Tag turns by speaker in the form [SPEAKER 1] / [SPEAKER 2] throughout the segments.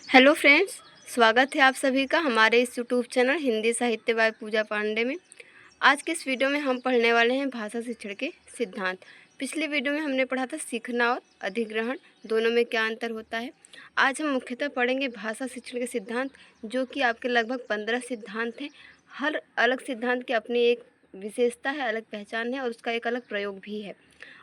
[SPEAKER 1] Hello friends, स्वागत है आप सभी का हमारे इस यूट्यूब चैनल हिंदी साहित्य बाय पूजा पांडे में। आज के इस वीडियो में हम पढ़ने वाले हैं भाषा शिक्षण के सिद्धांत। पिछले वीडियो में हमने पढ़ा था सीखना और अधिग्रहण दोनों में क्या अंतर होता है। आज हम मुख्यतः पढ़ेंगे भाषा शिक्षण के सिद्धांत, जो कि आपके लगभग 15 सिद्धांत हैं। हर अलग सिद्धांत की अपनी एक विशेषता है, अलग पहचान है और उसका एक अलग प्रयोग भी है।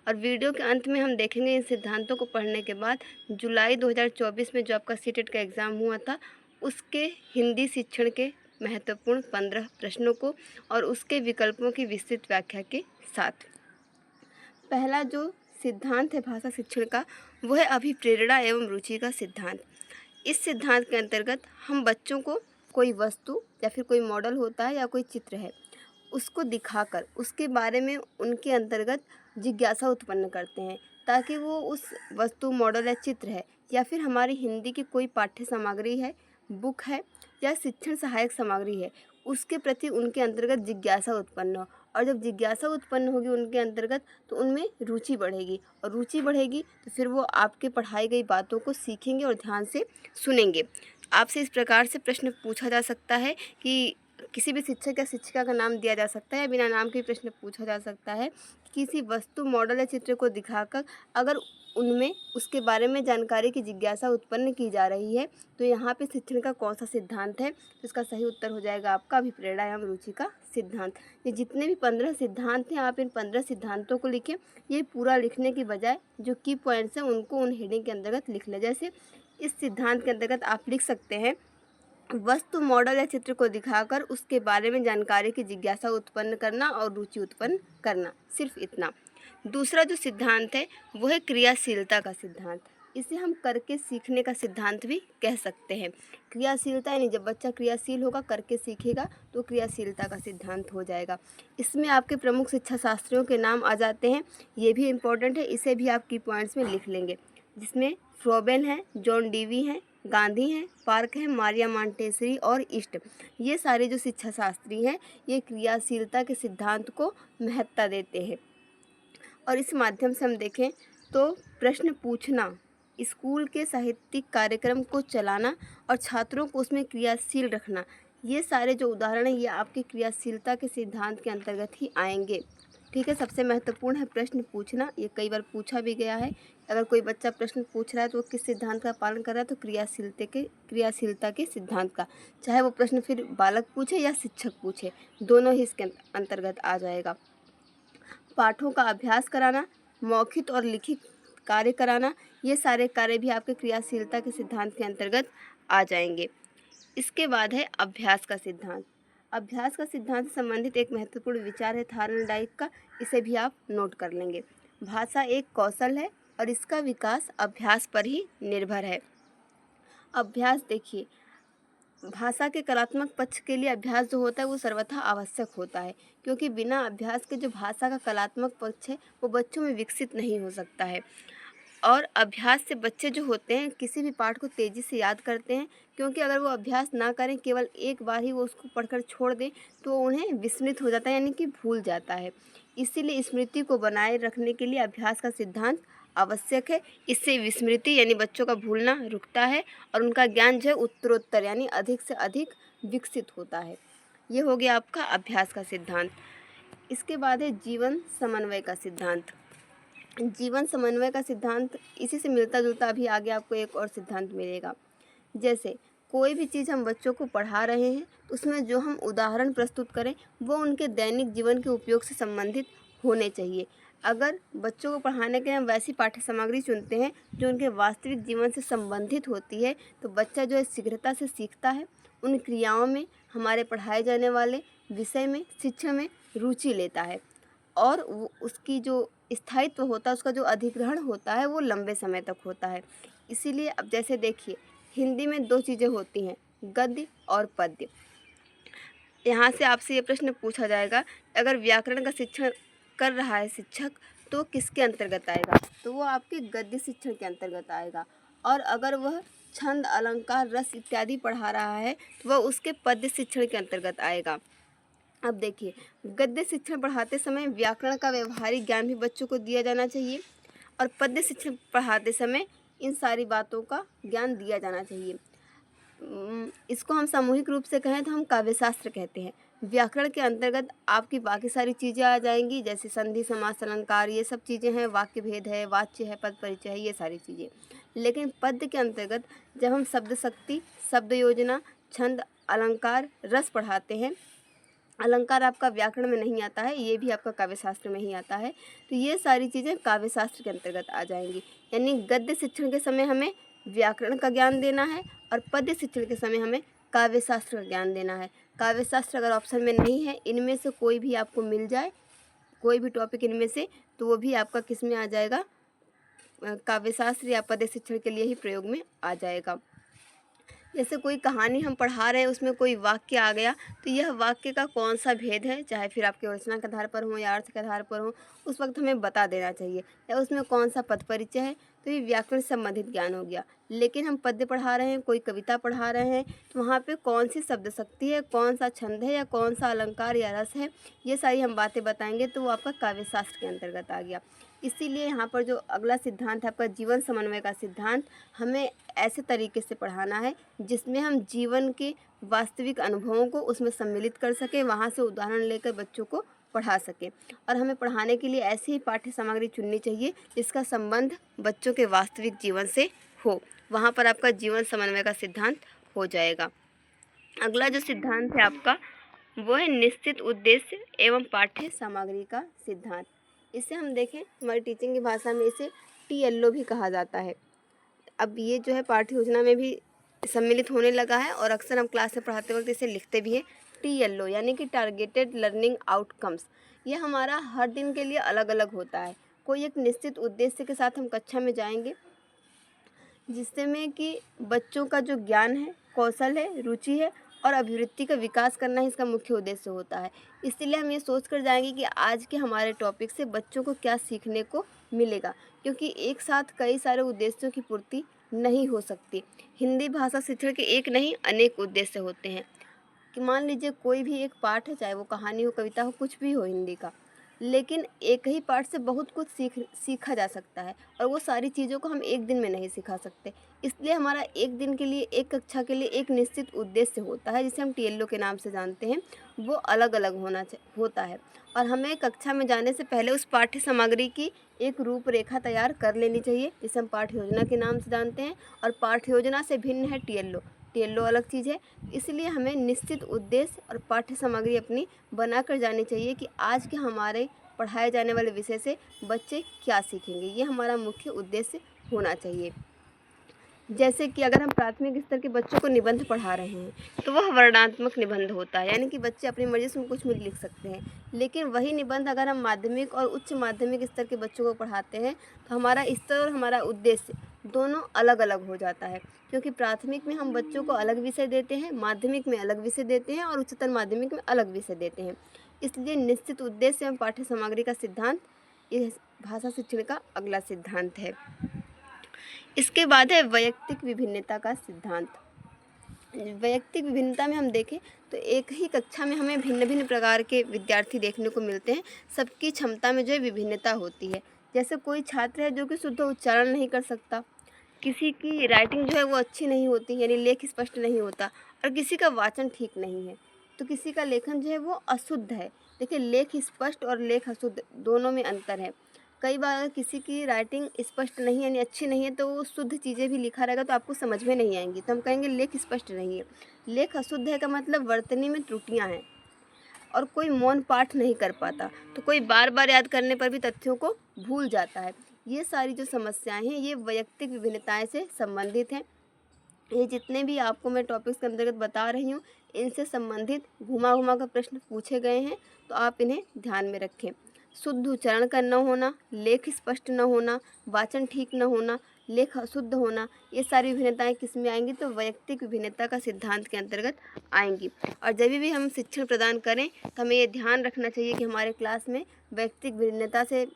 [SPEAKER 1] और वीडियो के अंत में हम देखेंगे इन सिद्धांतों को पढ़ने के बाद जुलाई 2024 में जो आपका सीटेट का एग्ज़ाम हुआ था, उसके हिंदी शिक्षण के महत्वपूर्ण 15 प्रश्नों को और उसके विकल्पों की विस्तृत व्याख्या के साथ। पहला जो सिद्धांत है भाषा शिक्षण का, वो है अभिप्रेरणा एवं रुचि का सिद्धांत। इस सिद्धांत के अंतर्गत हम बच्चों को कोई वस्तु या फिर कोई मॉडल होता है या कोई चित्र है, उसको दिखाकर उसके बारे में उनके अंतर्गत जिज्ञासा उत्पन्न करते हैं, ताकि वो उस वस्तु, मॉडल या चित्र है या फिर हमारी हिंदी की कोई पाठ्य सामग्री है, बुक है या शिक्षण सहायक सामग्री है, उसके प्रति उनके अंतर्गत जिज्ञासा उत्पन्न हो। और जब जिज्ञासा उत्पन्न होगी उनके अंतर्गत, तो उनमें रुचि बढ़ेगी और रुचि बढ़ेगी तो फिर वो आपके पढ़ाई गई बातों को सीखेंगे और ध्यान से सुनेंगे। आपसे इस प्रकार से प्रश्न पूछा जा सकता है कि किसी भी शिक्षक या शिक्षिका का नाम दिया जा सकता है या बिना नाम के प्रश्न पूछा जा सकता है। किसी वस्तु, मॉडल या चित्र को दिखाकर अगर उनमें उसके बारे में जानकारी की जिज्ञासा उत्पन्न की जा रही है, तो यहाँ पे शिक्षण का कौन सा सिद्धांत है, तो इसका सही उत्तर हो जाएगा आपका अभिप्रेरणा एवं रुचि का सिद्धांत। ये जितने भी 15 सिद्धांत हैं, आप इन 15 सिद्धांतों को लिखें। ये पूरा लिखने की बजाय जो की पॉइंट्स हैं उनको उन हेडिंग के अंतर्गत लिख लें। जैसे इस सिद्धांत के अंतर्गत आप लिख सकते हैं, वस्तु, मॉडल या चित्र को दिखाकर उसके बारे में जानकारी की जिज्ञासा उत्पन्न करना और रुचि उत्पन्न करना, सिर्फ इतना। दूसरा जो सिद्धांत है वो है क्रियाशीलता का सिद्धांत। इसे हम करके सीखने का सिद्धांत भी कह सकते हैं। क्रियाशीलता यानी जब बच्चा क्रियाशील होगा, करके सीखेगा, तो क्रियाशीलता का सिद्धांत हो जाएगा। इसमें आपके प्रमुख शिक्षा शास्त्रियों के नाम आ जाते हैं, ये भी इम्पोर्टेंट है, इसे भी आप की पॉइंट्स में लिख लेंगे। जिसमें फ्रोबेन है, जॉन डीवी हैं, गांधी हैं, पार्क है, मारिया मॉन्टेसरी और ईस्ट। ये सारे जो शिक्षा शास्त्री हैं, ये क्रियाशीलता के सिद्धांत को महत्ता देते हैं। और इस माध्यम से हम देखें तो प्रश्न पूछना, स्कूल के साहित्यिक कार्यक्रम को चलाना और छात्रों को उसमें क्रियाशील रखना, ये सारे जो उदाहरण हैं ये आपके क्रियाशीलता के सिद्धांत के अंतर्गत ही आएंगे। ठीक है, सबसे महत्वपूर्ण है प्रश्न पूछना। ये कई बार पूछा भी गया है। अगर कोई बच्चा प्रश्न पूछ रहा है तो वो किस सिद्धांत का पालन कर रहा है, तो क्रियाशीलता के सिद्धांत का। चाहे वो प्रश्न फिर बालक पूछे या शिक्षक पूछे, दोनों ही इसके अंतर्गत आ जाएगा। पाठों का अभ्यास कराना, मौखिक और लिखित कार्य कराना, ये सारे कार्य भी आपके क्रियाशीलता के सिद्धांत के अंतर्गत आ जाएंगे। इसके बाद है अभ्यास का सिद्धांत। अभ्यास का सिद्धांत से संबंधित एक महत्वपूर्ण विचार है थार्नडाइक का, इसे भी आप नोट कर लेंगे। भाषा एक कौशल है और इसका विकास अभ्यास पर ही निर्भर है। अभ्यास देखिए, भाषा के कलात्मक पक्ष के लिए अभ्यास जो होता है वो सर्वथा आवश्यक होता है, क्योंकि बिना अभ्यास के जो भाषा का कलात्मक पक्ष है वो बच्चों में विकसित नहीं हो सकता है। और अभ्यास से बच्चे जो होते हैं किसी भी पाठ को तेज़ी से याद करते हैं, क्योंकि अगर वो अभ्यास ना करें, केवल एक बार ही वो उसको पढ़कर छोड़ दें, तो उन्हें विस्मृत हो जाता है, यानी कि भूल जाता है। इसीलिए स्मृति को बनाए रखने के लिए अभ्यास का सिद्धांत आवश्यक है। इससे विस्मृति यानी बच्चों का भूलना रुकता है और उनका ज्ञान जो है उत्तरोत्तर यानी अधिक से अधिक विकसित होता है। ये हो गया आपका अभ्यास का सिद्धांत। इसके बाद है जीवन समन्वय का सिद्धांत। जीवन समन्वय का सिद्धांत इसी से मिलता जुलता अभी आगे आपको एक और सिद्धांत मिलेगा। जैसे कोई भी चीज़ हम बच्चों को पढ़ा रहे हैं तो उसमें जो हम उदाहरण प्रस्तुत करें वो उनके दैनिक जीवन के उपयोग से संबंधित होने चाहिए। अगर बच्चों को पढ़ाने के लिए हम वैसी पाठ्य सामग्री चुनते हैं जो उनके वास्तविक जीवन से संबंधित होती है, तो बच्चा जो है शीघ्रता से सीखता है, उन क्रियाओं में, हमारे पढ़ाए जाने वाले विषय में, शिक्षा में रुचि लेता है और वो उसकी जो स्थायित्व होता है, उसका जो अधिग्रहण होता है वो लंबे समय तक होता है। इसीलिए अब जैसे देखिए, हिंदी में दो चीज़ें होती हैं, गद्य और पद्य। यहाँ से आपसे ये प्रश्न पूछा जाएगा, अगर व्याकरण का शिक्षण कर रहा है शिक्षक तो किसके अंतर्गत आएगा, तो वो आपके गद्य शिक्षण के अंतर्गत आएगा। और अगर वह छंद, अलंकार, रस इत्यादि पढ़ा रहा है तो वह उसके पद्य शिक्षण के अंतर्गत आएगा। अब देखिए, गद्य शिक्षण पढ़ाते समय व्याकरण का व्यवहारिक ज्ञान भी बच्चों को दिया जाना चाहिए और पद्य शिक्षण पढ़ाते समय इन सारी बातों का ज्ञान दिया जाना चाहिए। इसको हम सामूहिक रूप से कहें तो हम काव्यशास्त्र कहते हैं। व्याकरण के अंतर्गत आपकी बाकी सारी चीज़ें आ जाएंगी, जैसे संधि, समास, अलंकार, ये सब चीज़ें हैं, वाक्य भेद है, वाच्य है, पद परिचय है, ये सारी चीज़ें। लेकिन पद्य के अंतर्गत जब हम शब्द शक्ति, शब्द योजना, छंद, अलंकार, रस पढ़ाते हैं, अलंकार आपका व्याकरण में नहीं आता है, ये भी आपका काव्यशास्त्र में ही आता है, तो ये सारी चीज़ें काव्यशास्त्र के अंतर्गत आ जाएंगी। यानी गद्य शिक्षण के समय हमें व्याकरण का ज्ञान देना है और पद्य शिक्षण के समय हमें काव्यशास्त्र का ज्ञान देना है। काव्यशास्त्र अगर ऑप्शन में नहीं है, इनमें से कोई भी आपको मिल जाए, कोई भी टॉपिक इनमें से, तो वो भी आपका किस में आ जाएगा, काव्यशास्त्र या पद्य शिक्षण के लिए ही प्रयोग में आ जाएगा। जैसे कोई कहानी हम पढ़ा रहे हैं, उसमें कोई वाक्य आ गया, तो यह वाक्य का कौन सा भेद है, चाहे फिर आपके रचना के आधार पर हो या अर्थ के आधार पर हो, उस वक्त हमें बता देना चाहिए। या उसमें कौन सा पद परिचय है, तो ये व्याकरण से संबंधित ज्ञान हो गया। लेकिन हम पद्य पढ़ा रहे हैं, कोई कविता पढ़ा रहे हैं, तो वहाँ पे कौन सी शब्द शक्ति है, कौन सा छंद है, या कौन सा अलंकार या रस है, ये सारी हम बातें बताएंगे, तो वो आपका काव्यशास्त्र के अंतर्गत आ गया। इसीलिए यहाँ पर जो अगला सिद्धांत है आपका जीवन समन्वय का सिद्धांत, हमें ऐसे तरीके से पढ़ाना है जिसमें हम जीवन के वास्तविक अनुभवों को उसमें सम्मिलित कर सकें, वहाँ से उदाहरण लेकर बच्चों को पढ़ा सकें। और हमें पढ़ाने के लिए ऐसी ही पाठ्य सामग्री चुननी चाहिए जिसका संबंध बच्चों के वास्तविक जीवन से हो, वहाँ पर आपका जीवन समन्वय का सिद्धांत हो जाएगा। अगला जो सिद्धांत है आपका, वो है निश्चित उद्देश्य एवं पाठ्य सामग्री का सिद्धांत। इसे हम देखें, हमारी टीचिंग की भाषा में इसे TLO भी कहा जाता है। अब ये जो है पाठ्य योजना में भी सम्मिलित होने लगा है और अक्सर हम क्लास में पढ़ाते वक्त इसे लिखते भी हैं TLO, यानी कि टारगेटेड लर्निंग आउटकम्स। ये हमारा हर दिन के लिए अलग अलग होता है। कोई एक निश्चित उद्देश्य के साथ हम कक्षा में जाएंगे, जिससे में कि बच्चों का जो ज्ञान है, कौशल है, रुचि है और अभिवृत्ति का विकास करना ही इसका मुख्य उद्देश्य होता है। इसलिए हम ये सोच कर जाएंगे कि आज के हमारे टॉपिक से बच्चों को क्या सीखने को मिलेगा, क्योंकि एक साथ कई सारे उद्देश्यों की पूर्ति नहीं हो सकती। हिंदी भाषा शिक्षण के एक नहीं अनेक उद्देश्य होते हैं। कि मान लीजिए कोई भी एक पाठ है, चाहे वो कहानी हो, कविता हो, कुछ भी हो हिंदी का, लेकिन एक ही पाठ से बहुत कुछ सीखा जा सकता है और वो सारी चीज़ों को हम एक दिन में नहीं सिखा सकते। इसलिए हमारा एक दिन के लिए, एक कक्षा के लिए एक निश्चित उद्देश्य होता है, जिसे हम TLO के नाम से जानते हैं। वो अलग अलग होता है और हमें कक्षा में जाने से पहले उस पाठ्य सामग्री की एक रूपरेखा तैयार कर लेनी चाहिए, जिसे हम पाठ्य योजना के नाम से जानते हैं। और पाठ्य योजना से भिन्न है TLO अलग चीज़ है। इसलिए हमें निश्चित उद्देश्य और पाठ्य सामग्री अपनी बनाकर जानी चाहिए कि आज के हमारे पढ़ाए जाने वाले विषय से बच्चे क्या सीखेंगे, ये हमारा मुख्य उद्देश्य होना चाहिए। जैसे कि अगर हम प्राथमिक स्तर के बच्चों को निबंध पढ़ा रहे हैं, तो वह वर्णनात्मक निबंध होता है, यानी कि बच्चे अपनी मर्जी से कुछ भी लिख सकते हैं। लेकिन वही निबंध अगर हम माध्यमिक और उच्च माध्यमिक स्तर के बच्चों को पढ़ाते हैं, तो हमारा स्तर और हमारा उद्देश्य दोनों अलग अलग हो जाता है। क्योंकि प्राथमिक में हम बच्चों को अलग विषय देते हैं, माध्यमिक में अलग विषय देते हैं और उच्चतर माध्यमिक में अलग विषय देते हैं। इसलिए निश्चित उद्देश्य एवं पाठ्य सामग्री का सिद्धांत इस भाषा शिक्षण का अगला सिद्धांत है। इसके बाद है वैयक्तिक विभिन्नता का सिद्धांत। वैयक्तिक विभिन्नता में हम देखें तो एक ही कक्षा में हमें भिन्न भिन्न प्रकार के विद्यार्थी देखने को मिलते हैं। सबकी क्षमता में जो है विभिन्नता होती है। जैसे कोई छात्र है जो कि शुद्ध उच्चारण नहीं कर सकता, किसी की राइटिंग जो है वो अच्छी नहीं होती, यानी लेख स्पष्ट नहीं होता, और किसी का वाचन ठीक नहीं है, तो किसी का लेखन जो है वो अशुद्ध है। देखिए, लेख स्पष्ट और लेख अशुद्ध दोनों में अंतर है। कई बार किसी की राइटिंग स्पष्ट नहीं है, यानी अच्छी नहीं है, तो वो शुद्ध चीज़ें भी लिखा रहेगा तो आपको समझ में नहीं आएंगी, तो हम कहेंगे लेख स्पष्ट नहीं है। लेख अशुद्ध है का मतलब वर्तनी में त्रुटियां हैं, और कोई मौन पाठ नहीं कर पाता, तो कोई बार बार याद करने पर भी तथ्यों को भूल जाता है। ये सारी जो समस्याएं हैं, ये वैयक्तिक विभिन्नताएं से संबंधित हैं। ये जितने भी आपको मैं टॉपिक्स के अंतर्गत बता रही हूँ, इनसे संबंधित घुमा घुमा कर प्रश्न पूछे गए हैं, तो आप इन्हें ध्यान में रखें। शुद्ध उच्चारण का न होना, लेख स्पष्ट न होना, वाचन ठीक न होना, लेख अशुद्ध होना, ये सारी विभिन्नताएं किस में आएंगी, तो वैयक्तिक विभिन्नता का सिद्धांत के अंतर्गत आएंगी। और जब भी हम शिक्षण प्रदान करें तो हमें ये ध्यान रखना चाहिए कि हमारे क्लास में वैयक्तिक विभिन्नता से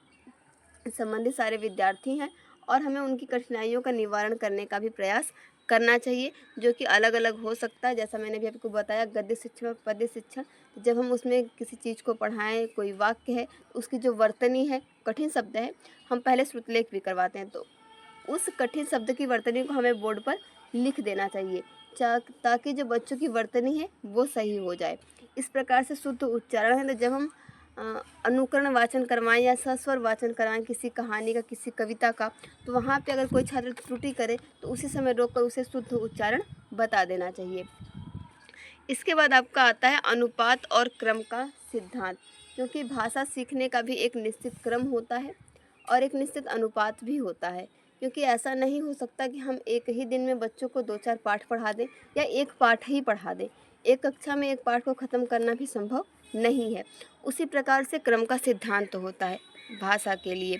[SPEAKER 1] संबंधित सारे विद्यार्थी हैं और हमें उनकी कठिनाइयों का निवारण करने का भी प्रयास करना चाहिए, जो कि अलग अलग हो सकता है। जैसा मैंने भी आपको बताया, गद्य शिक्षण और पद्य शिक्षण, जब हम उसमें किसी चीज़ को पढ़ाएं, कोई वाक्य है, उसकी जो वर्तनी है, कठिन शब्द है, हम पहले श्रुतलेख भी करवाते हैं, तो उस कठिन शब्द की वर्तनी को हमें बोर्ड पर लिख देना चाहिए ताकि जो बच्चों की वर्तनी है वो सही हो जाए। इस प्रकार से शुद्ध उच्चारण है। तो जब हम अनुकरण वाचन करवाएं या सस्वर वाचन करवाएं किसी कहानी का, किसी कविता का, तो वहाँ पे अगर कोई छात्र त्रुटि करे तो उसी समय रोककर उसे शुद्ध उच्चारण बता देना चाहिए। इसके बाद आपका आता है अनुपात और क्रम का सिद्धांत, क्योंकि भाषा सीखने का भी एक निश्चित क्रम होता है और एक निश्चित अनुपात भी होता है। क्योंकि ऐसा नहीं हो सकता कि हम एक ही दिन में बच्चों को 2-4 पाठ पढ़ा दें या एक पाठ ही पढ़ा दें। एक कक्षा में एक पाठ को ख़त्म करना भी संभव नहीं है। उसी प्रकार से क्रम का सिद्धांत होता है भाषा के लिए।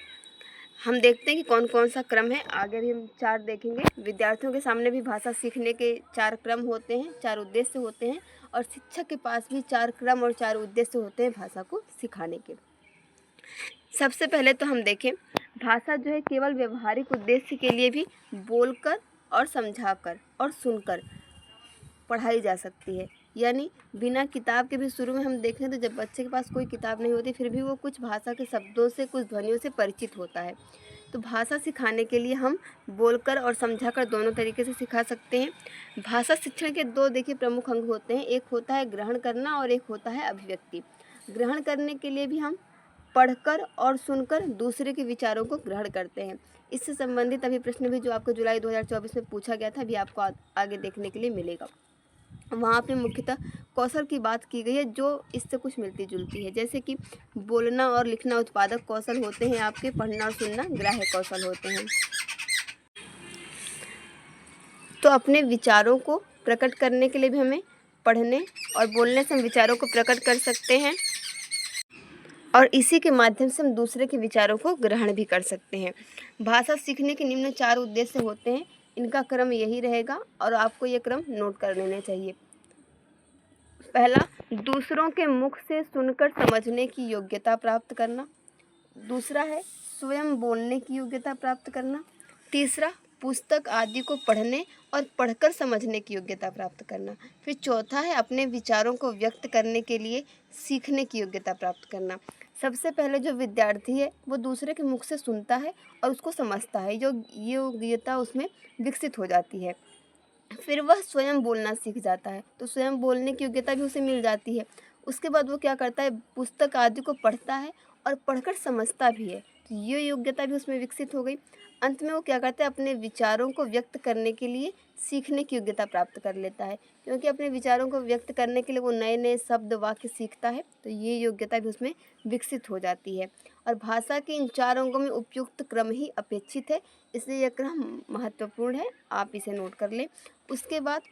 [SPEAKER 1] हम देखते हैं कि कौन कौन सा क्रम है। आगे भी हम 4 देखेंगे। विद्यार्थियों के सामने भी भाषा सीखने के 4 क्रम होते हैं, 4 उद्देश्य होते हैं और शिक्षक के पास भी 4 क्रम और 4 उद्देश्य होते हैं भाषा को सिखाने के। सबसे पहले तो हम देखें, भाषा जो है केवल व्यवहारिक उद्देश्य के लिए भी बोलकर और समझाकर और सुनकर पढ़ाई जा सकती है। यानी बिना किताब के भी शुरू में हम देखें तो जब बच्चे के पास कोई किताब नहीं होती फिर भी वो कुछ भाषा के शब्दों से, कुछ ध्वनियों से परिचित होता है। तो भाषा सिखाने के लिए हम बोलकर और समझाकर दोनों तरीके से सिखा सकते हैं। भाषा शिक्षण के 2 देखिए प्रमुख अंग होते हैं। एक होता है ग्रहण करना और एक होता है अभिव्यक्ति। ग्रहण करने के लिए भी हम पढ़कर और सुनकर दूसरे के विचारों को ग्रहण करते हैं। इससे संबंधित अभी प्रश्न भी जो आपको जुलाई 2024 में पूछा गया था, अभी आपको आगे देखने के लिए मिलेगा। वहाँ पे मुख्यतः कौशल की बात की गई है जो इससे कुछ मिलती जुलती है। जैसे कि बोलना और लिखना उत्पादक कौशल होते हैं आपके, पढ़ना और सुनना ग्राह्य कौशल होते हैं। तो अपने विचारों को प्रकट करने के लिए भी हमें पढ़ने और बोलने से हम विचारों को प्रकट कर सकते हैं और इसी के माध्यम से हम दूसरे के विचारों को ग्रहण भी कर सकते हैं। भाषा सीखने के निम्न 4 उद्देश्य होते हैं। इनका क्रम यही रहेगा और आपको ये क्रम नोट कर लेना चाहिए। पहला, दूसरों के मुख से सुनकर समझने की योग्यता प्राप्त करना। दूसरा है स्वयं बोलने की योग्यता प्राप्त करना। तीसरा, पुस्तक आदि को पढ़ने और पढ़कर समझने की योग्यता प्राप्त करना। फिर चौथा है अपने विचारों को व्यक्त करने के लिए सीखने की योग्यता प्राप्त करना। सबसे पहले जो विद्यार्थी है वो दूसरे के मुख से सुनता है और उसको समझता है, जो योग्यता उसमें विकसित हो जाती है। फिर वह स्वयं बोलना सीख जाता है, तो स्वयं बोलने की योग्यता भी उसे मिल जाती है। उसके बाद वो क्या करता है, पुस्तक आदि को पढ़ता है और पढ़कर समझता भी है, तो ये योग्यता भी उसमें विकसित हो गई। अंत में वो क्या करता है, अपने विचारों को व्यक्त करने के लिए सीखने की योग्यता प्राप्त कर लेता है, क्योंकि अपने विचारों को व्यक्त करने के लिए वो नए नए शब्द वाक्य सीखता है, तो ये योग्यता भी उसमें विकसित हो जाती है। और भाषा के इन 4 अंगों में उपयुक्त क्रम ही अपेक्षित है, इसलिए यह क्रम महत्वपूर्ण है, आप इसे नोट कर लें। उसके बाद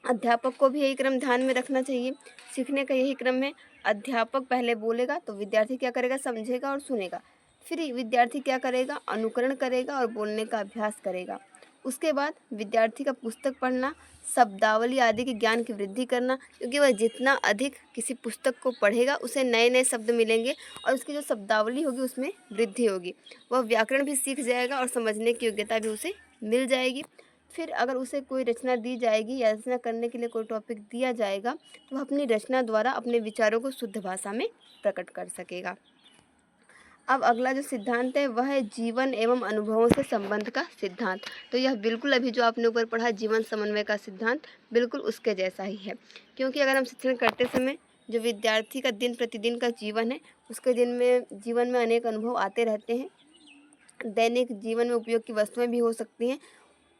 [SPEAKER 1] अध्यापक को भी यही क्रम ध्यान में रखना चाहिए। सीखने का यही क्रम है। अध्यापक पहले बोलेगा तो विद्यार्थी क्या करेगा, समझेगा और सुनेगा। फिर विद्यार्थी क्या करेगा, अनुकरण करेगा और बोलने का अभ्यास करेगा। उसके बाद विद्यार्थी का पुस्तक पढ़ना, शब्दावली आदि के ज्ञान की वृद्धि करना, क्योंकि वह जितना अधिक किसी पुस्तक को पढ़ेगा उसे नए नए शब्द मिलेंगे और उसकी जो शब्दावली होगी उसमें वृद्धि होगी। वह व्याकरण भी सीख जाएगा और समझने की योग्यता भी उसे मिल जाएगी। फिर अगर उसे कोई रचना दी जाएगी या रचना करने के लिए कोई टॉपिक दिया जाएगा तो वह अपनी रचना द्वारा अपने विचारों को शुद्ध भाषा में प्रकट कर सकेगा। अब अगला जो सिद्धांत है वह है जीवन एवं अनुभवों से संबंध का सिद्धांत। तो यह बिल्कुल अभी जो आपने ऊपर पढ़ा जीवन समन्वय का सिद्धांत बिल्कुल उसके जैसा ही है, क्योंकि अगर हम शिक्षण करते समय जो विद्यार्थी का दिन प्रतिदिन का जीवन है उसके जीवन में अनेक अनुभव आते रहते हैं। दैनिक जीवन में उपयोग की वस्तुएं भी हो सकती हैं।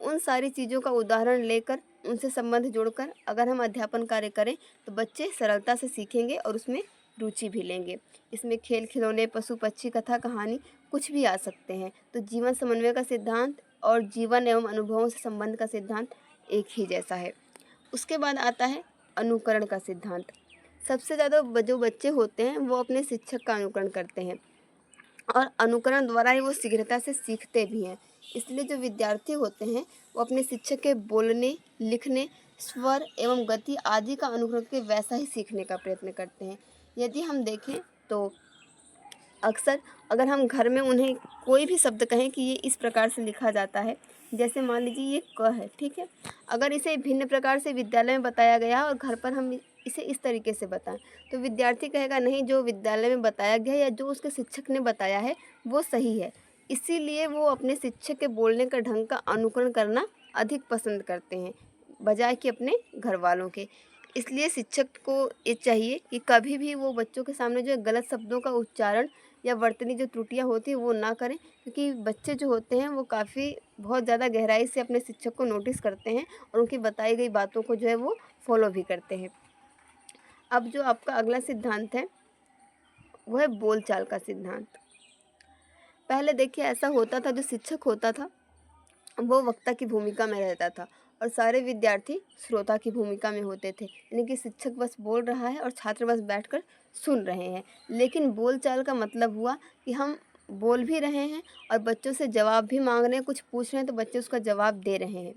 [SPEAKER 1] उन सारी चीज़ों का उदाहरण लेकर उनसे संबंध जोड़कर अगर हम अध्यापन कार्य करें तो बच्चे सरलता से सीखेंगे और उसमें रुचि भी लेंगे। इसमें खेल खिलौने, पशु पक्षी, कथा कहानी कुछ भी आ सकते हैं। तो जीवन समन्वय का सिद्धांत और जीवन एवं अनुभवों से संबंध का सिद्धांत एक ही जैसा है। उसके बाद आता है अनुकरण का सिद्धांत। सबसे ज़्यादा जो बच्चे होते हैं वो अपने शिक्षक का अनुकरण करते हैं और अनुकरण द्वारा ही वो शीघ्रता से सीखते भी हैं। इसलिए जो विद्यार्थी होते हैं वो अपने शिक्षक के बोलने, लिखने, स्वर एवं गति आदि का अनुकरण के वैसा ही सीखने का प्रयत्न करते हैं। यदि हम देखें तो अक्सर अगर हम घर में उन्हें कोई भी शब्द कहें कि ये इस प्रकार से लिखा जाता है, जैसे मान लीजिए ये क है, ठीक है, अगर इसे भिन्न प्रकार से विद्यालय में बताया गया और घर पर हम इसे इस तरीके से बताएं तो विद्यार्थी कहेगा नहीं, जो विद्यालय में बताया गया या जो उसके शिक्षक ने बताया है वो सही है। इसीलिए वो अपने शिक्षक के बोलने का ढंग का अनुकरण करना अधिक पसंद करते हैं बजाय कि अपने घर वालों के। इसलिए शिक्षक को ये चाहिए कि कभी भी वो बच्चों के सामने जो है गलत शब्दों का उच्चारण या वर्तनी जो त्रुटियां होती है वो ना करें, क्योंकि बच्चे जो होते हैं वो काफ़ी बहुत ज़्यादा गहराई से अपने शिक्षक को नोटिस करते हैं और उनकी बताई गई बातों को जो है वो फॉलो भी करते हैं। अब जो आपका अगला सिद्धांत है वो है बोलचाल का सिद्धांत। पहले देखिए ऐसा होता था, जो शिक्षक होता था वो वक्ता की भूमिका में रहता था और सारे विद्यार्थी श्रोता की भूमिका में होते थे, यानी कि शिक्षक बस बोल रहा है और छात्र बस बैठकर सुन रहे हैं। लेकिन बोलचाल का मतलब हुआ कि हम बोल भी रहे हैं और बच्चों से जवाब भी मांग रहे हैं, कुछ पूछ रहे हैं तो बच्चे उसका जवाब दे रहे हैं।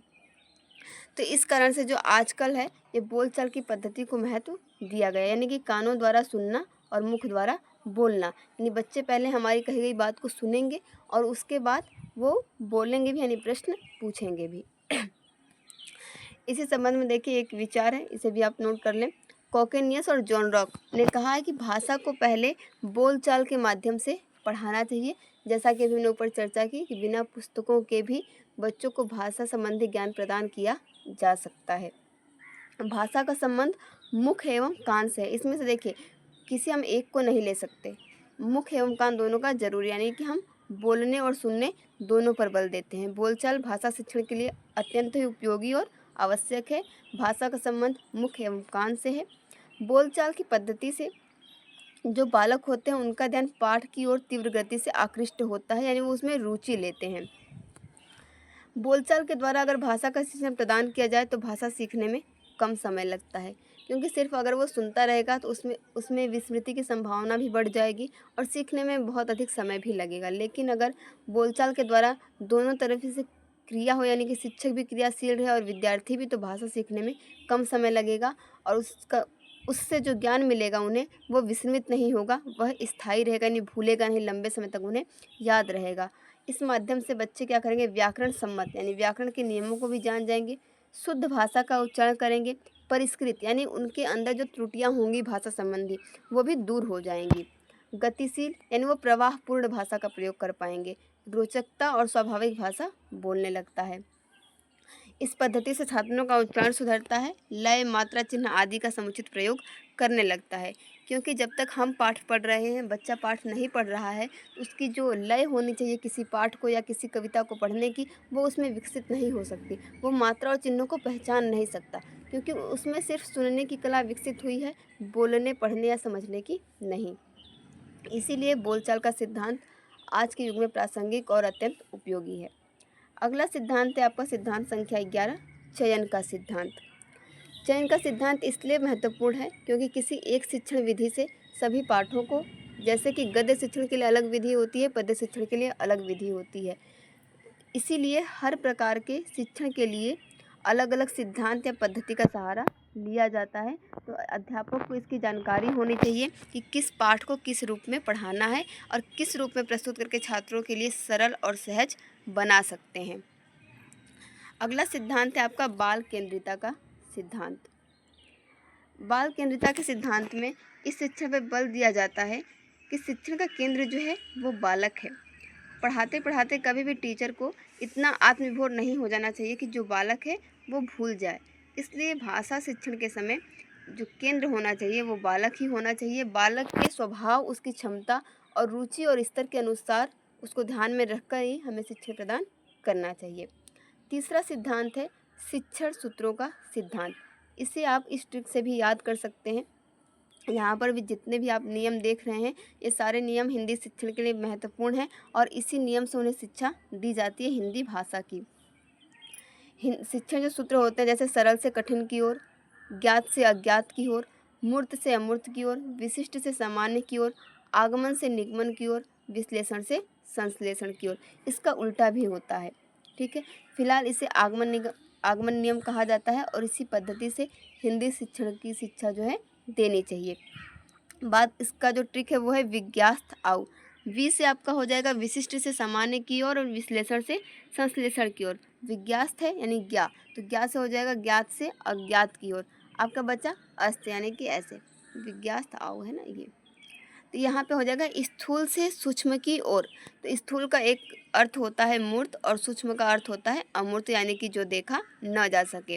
[SPEAKER 1] तो इस कारण से जो आजकल है ये बोलचाल की पद्धति को महत्व दिया गया, यानी कि कानों द्वारा सुनना और मुख द्वारा बोलना। यानी बच्चे पहले हमारी कही गई बात को सुनेंगे और उसके बाद वो बोलेंगे भी, यानी प्रश्न पूछेंगे भी। इसी संबंध में देखिए एक विचार है, इसे भी आप नोट कर लें। कॉकेनियस और जॉन रॉक ने कहा है कि भाषा को पहले बोलचाल के माध्यम से पढ़ाना चाहिए। जैसा कि अभी हमने ऊपर चर्चा की कि बिना पुस्तकों के भी बच्चों को भाषा संबंधी ज्ञान प्रदान किया जा सकता है। भाषा का संबंध मुख एवं कान से है। इसमें से देखिए किसी हम एक को नहीं ले सकते, मुख एवं कान दोनों का जरूरी, यानी कि हम बोलने और सुनने दोनों पर बल देते हैं। बोलचाल भाषा शिक्षण के लिए अत्यंत ही उपयोगी और आवश्यक है। भाषा का संबंध मुख एवं कान से है। बोलचाल की पद्धति से जो बालक होते हैं उनका ध्यान पाठ की ओर तीव्र गति से आकृष्ट होता है, यानी वो उसमें रुचि लेते हैं। बोलचाल के द्वारा अगर भाषा का शिक्षण प्रदान किया जाए तो भाषा सीखने में कम समय लगता है, क्योंकि सिर्फ अगर वो सुनता रहेगा तो उसमें विस्मृति की संभावना भी बढ़ जाएगी और सीखने में बहुत अधिक समय भी लगेगा। लेकिन अगर बोलचाल के द्वारा दोनों तरफ से क्रिया हो, यानी कि शिक्षक भी क्रियाशील रहे और विद्यार्थी भी, तो भाषा सीखने में कम समय लगेगा और उससे जो ज्ञान मिलेगा उन्हें वो विस्मृत नहीं होगा, वह स्थायी रहेगा, यानी भूलेगा नहीं, लंबे समय तक उन्हें याद रहेगा। इस माध्यम से बच्चे क्या करेंगे, व्याकरण सम्मत यानी व्याकरण के नियमों को भी जान जाएंगे, शुद्ध भाषा का उच्चारण करेंगे, परिष्कृत यानी उनके अंदर जो त्रुटियां होंगी भाषा संबंधी वो भी दूर हो जाएंगी, गतिशील यानी वो प्रवाहपूर्ण भाषा का प्रयोग कर पाएंगे, रोचकता और स्वाभाविक भाषा बोलने लगता है। इस पद्धति से छात्रों का उच्चारण सुधरता है, लय, मात्रा, चिन्ह आदि का समुचित प्रयोग करने लगता है। क्योंकि जब तक हम पाठ पढ़ रहे हैं, बच्चा पाठ नहीं पढ़ रहा है, तो उसकी जो लय होनी चाहिए किसी पाठ को या किसी कविता को पढ़ने की, वो उसमें विकसित नहीं हो सकती। वो मात्रा और चिन्हों को पहचान नहीं सकता, क्योंकि उसमें सिर्फ सुनने की कला विकसित हुई है, बोलने, पढ़ने या समझने की नहीं। इसीलिए बोलचाल का सिद्धांत आज के युग में प्रासंगिक और अत्यंत उपयोगी है। अगला सिद्धांत है आपका सिद्धांत संख्या 11, चयन का सिद्धांत। चयन का सिद्धांत इसलिए महत्वपूर्ण है क्योंकि किसी एक शिक्षण विधि से सभी पाठों को, जैसे कि गद्य शिक्षण के लिए अलग विधि होती है, पद्य शिक्षण के लिए अलग विधि होती है, इसीलिए हर प्रकार के शिक्षण के लिए अलग अलग सिद्धांत या पद्धति का सहारा लिया जाता है। तो अध्यापक को इसकी जानकारी होनी चाहिए कि किस पाठ को किस रूप में पढ़ाना है और किस रूप में प्रस्तुत करके छात्रों के लिए सरल और सहज बना सकते हैं। अगला सिद्धांत है आपका बाल केंद्रिता का सिद्धांत। बाल केंद्रिता के सिद्धांत में इस शिक्षण पर बल दिया जाता है कि शिक्षण का केंद्र जो है वो बालक है। पढ़ाते पढ़ाते कभी भी टीचर को इतना आत्मविभोर नहीं हो जाना चाहिए कि जो बालक है वो भूल जाए। इसलिए भाषा शिक्षण के समय जो केंद्र होना चाहिए वो बालक ही होना चाहिए। बालक के स्वभाव, उसकी क्षमता और रुचि और स्तर के अनुसार उसको ध्यान में रखकर ही हमें शिक्षा प्रदान करना चाहिए। तीसरा सिद्धांत है शिक्षण सूत्रों का सिद्धांत। इसे आप इस ट्रिक से भी याद कर सकते हैं। यहाँ पर भी जितने भी आप नियम देख रहे हैं ये सारे नियम हिंदी शिक्षण के लिए महत्वपूर्ण हैं और इसी नियम से उन्हें शिक्षा दी जाती है हिंदी भाषा की। शिक्षण जो सूत्र होते हैं जैसे सरल से कठिन की ओर, ज्ञात से अज्ञात की ओर, मूर्त से अमूर्त की ओर, विशिष्ट से सामान्य की ओर, आगमन से निगमन की ओर, विश्लेषण से संश्लेषण की ओर, इसका उल्टा भी होता है। ठीक है, फिलहाल इसे आगमन नियम कहा जाता है और इसी पद्धति से हिंदी शिक्षण की शिक्षा जो है देनी चाहिए। बात इसका जो ट्रिक है वो है विज्ञास्त आउ। वी से आपका हो जाएगा विशिष्ट से सामान्य की ओर और विश्लेषण से संश्लेषण की ओर। विज्ञास्त है यानी ज्ञा, तो ज्ञा से हो जाएगा ज्ञात से अज्ञात की ओर। आपका बच्चा अस्त यानी कि ऐसे, विज्ञास्त आउ है ना ये। तो यहाँ पे हो जाएगा स्थूल से सूक्ष्म की ओर। तो स्थूल का एक अर्थ होता है मूर्त और सूक्ष्म का अर्थ होता है अमूर्त, यानी कि जो देखा न जा सके।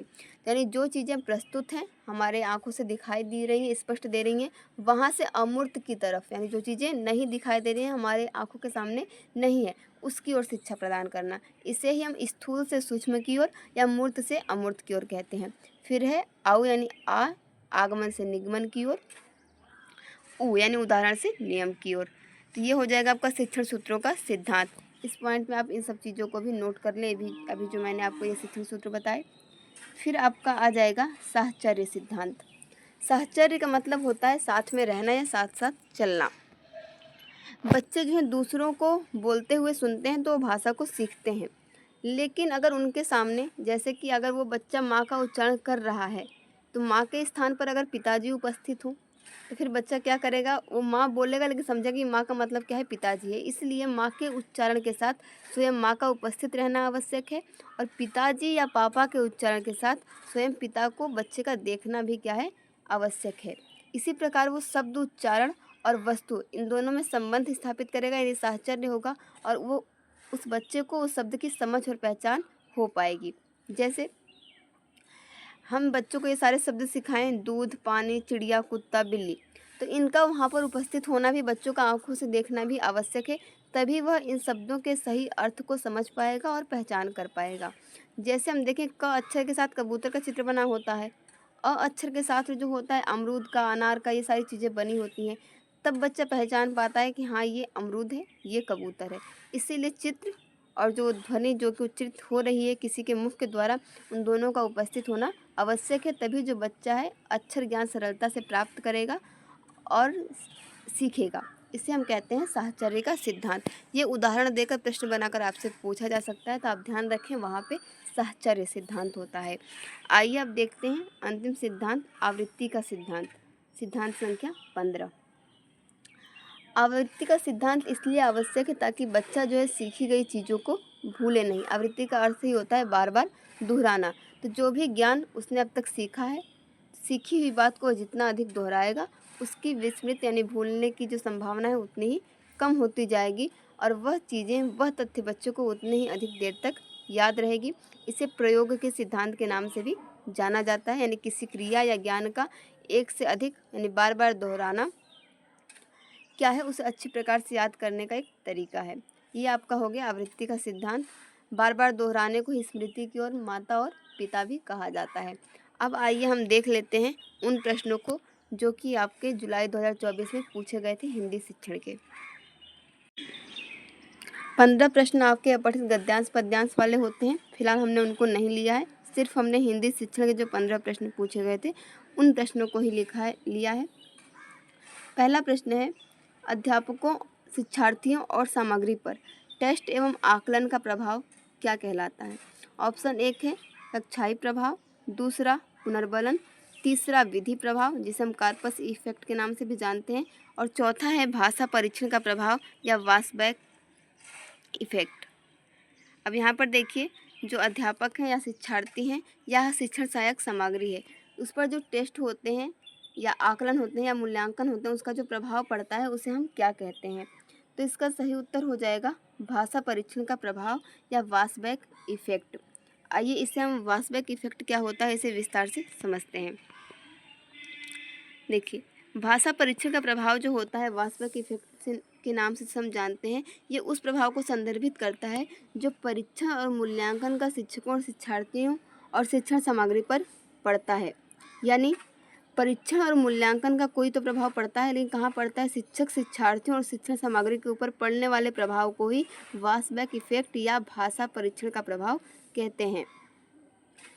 [SPEAKER 1] यानी जो चीज़ें प्रस्तुत हैं, हमारे आंखों से दिखाई दे रही हैं, स्पष्ट दे रही हैं, वहाँ से अमूर्त की तरफ, यानी जो चीज़ें नहीं दिखाई दे रही हैं, हमारे आंखों के सामने नहीं है, उसकी ओर शिक्षा प्रदान करना। इसे ही हम स्थूल से सूक्ष्म की ओर या मूर्त से अमूर्त की ओर कहते हैं। फिर है आउ यानी आगमन से निगमन की ओर, उ यानी उदाहरण से नियम की ओर। तो ये हो जाएगा आपका शिक्षण सूत्रों का सिद्धांत। इस पॉइंट में आप इन सब चीज़ों को भी नोट कर लें, अभी जो मैंने आपको ये शिक्षण सूत्र बताए। फिर आपका आ जाएगा साहचर्य सिद्धांत। साहचर्य का मतलब होता है साथ में रहना या साथ साथ चलना। बच्चे जो हैं दूसरों को बोलते हुए सुनते हैं तो वो भाषा को सीखते हैं, लेकिन अगर उनके सामने, जैसे कि अगर वो बच्चा माँ का उच्चारण कर रहा है तो माँ के स्थान पर अगर पिताजी उपस्थित हों तो फिर बच्चा क्या करेगा, वो माँ बोलेगा लेकिन समझेगा कि माँ का मतलब क्या है, पिताजी है। इसलिए माँ के उच्चारण के साथ स्वयं माँ का उपस्थित रहना आवश्यक है, और पिताजी या पापा के उच्चारण के साथ स्वयं पिता को बच्चे का देखना भी क्या है, आवश्यक है। इसी प्रकार वो शब्द, उच्चारण और वस्तु, इन दोनों में संबंध स्थापित करेगा, यानी साहचर्य होगा, और वो उस बच्चे को उस शब्द की समझ और पहचान हो पाएगी। जैसे हम बच्चों को ये सारे शब्द सिखाएं, दूध, पानी, चिड़िया, कुत्ता, बिल्ली, तो इनका वहाँ पर उपस्थित होना भी, बच्चों का आंखों से देखना भी आवश्यक है, तभी वह इन शब्दों के सही अर्थ को समझ पाएगा और पहचान कर पाएगा। जैसे हम देखें, क अक्षर के साथ कबूतर का चित्र बना होता है, अ अक्षर के साथ जो होता है अमरूद का, अनार का, ये सारी चीज़ें बनी होती हैं, तब बच्चा पहचान पाता है कि हाँ ये अमरूद है, ये कबूतर है। इसीलिए चित्र और जो ध्वनि जो कि उच्चारित हो रही है किसी के मुख के द्वारा, उन दोनों का उपस्थित होना आवश्यक है, तभी जो बच्चा है अक्षर ज्ञान सरलता से प्राप्त करेगा और सीखेगा। इसे हम कहते हैं साहचर्य का सिद्धांत। ये उदाहरण देकर प्रश्न बनाकर आपसे पूछा जा सकता है, तो आप ध्यान रखें, वहाँ पे साहचर्य सिद्धांत होता है। आइए अब देखते हैं अंतिम सिद्धांत, आवृत्ति का सिद्धांत। सिद्धांत संख्या 15। आवृत्ति का सिद्धांत इसलिए आवश्यक है ताकि बच्चा जो है सीखी गई चीज़ों को भूले नहीं। आवृत्ति का अर्थ ही होता है बार बार दोहराना। तो जो भी ज्ञान उसने अब तक सीखा है, सीखी हुई बात को जितना अधिक दोहराएगा, उसकी विस्मृत यानी भूलने की जो संभावना है उतनी ही कम होती जाएगी, और वह चीज़ें, वह तथ्य बच्चों को उतने ही अधिक देर तक याद रहेगी। इसे प्रयोग के सिद्धांत के नाम से भी जाना जाता है, यानी किसी क्रिया या ज्ञान का एक से अधिक यानी बार बार दोहराना क्या है, उसे अच्छी प्रकार से याद करने का एक तरीका है। ये आपका हो गया आवृत्ति का सिद्धांत। बार बार दोहराने को ही स्मृति की ओर माता और पिता भी कहा जाता है। अब आइए हम देख लेते हैं उन प्रश्नों को जो कि आपके जुलाई 2024 में पूछे गए थे हिंदी शिक्षण के। 15 प्रश्न आपके अपठित गद्यांश पद्यांश वाले होते हैं। फिलहाल हमने उनको नहीं लिया है, सिर्फ हमने हिंदी शिक्षण के जो 15 प्रश्न पूछे गए थे उन प्रश्नों को ही लिया है। पहला प्रश्न है, अध्यापकों, शिक्षार्थियों और सामग्री पर टेस्ट एवं आकलन का प्रभाव क्या कहलाता है। ऑप्शन 1 है कक्षाई प्रभाव, दूसरा पुनर्बलन, तीसरा विधि प्रभाव जिसे हम कार्पस इफेक्ट के नाम से भी जानते हैं, और चौथा है भाषा परीक्षण का प्रभाव या वासबैक इफेक्ट। अब यहाँ पर देखिए, जो अध्यापक हैं या शिक्षार्थी हैं या शिक्षण सहायक सामग्री है, उस पर जो टेस्ट होते हैं या आकलन होते हैं या मूल्यांकन होते हैं, उसका जो प्रभाव पड़ता है उसे हम क्या कहते हैं। तो इसका सही उत्तर हो जाएगा भाषा परीक्षण का प्रभाव या वासबैक इफेक्ट। आइए इसे हम वासबैक इफेक्ट क्या होता है इसे विस्तार से समझते हैं। देखिए, भाषा परीक्षण का प्रभाव जो होता है वासबैक इफेक्ट के नाम से हम जानते हैं, ये उस प्रभाव को संदर्भित करता है जो परीक्षा और मूल्यांकन का शिक्षकों और शिक्षार्थियों और शिक्षण सामग्री पर पड़ता है। यानी परीक्षण और मूल्यांकन का कोई तो प्रभाव पड़ता है, लेकिन कहाँ पड़ता है, शिक्षक, शिक्षार्थियों और शिक्षण सामग्री के ऊपर पड़ने वाले प्रभाव को ही वासबैक इफेक्ट या भाषा परीक्षण का प्रभाव कहते हैं।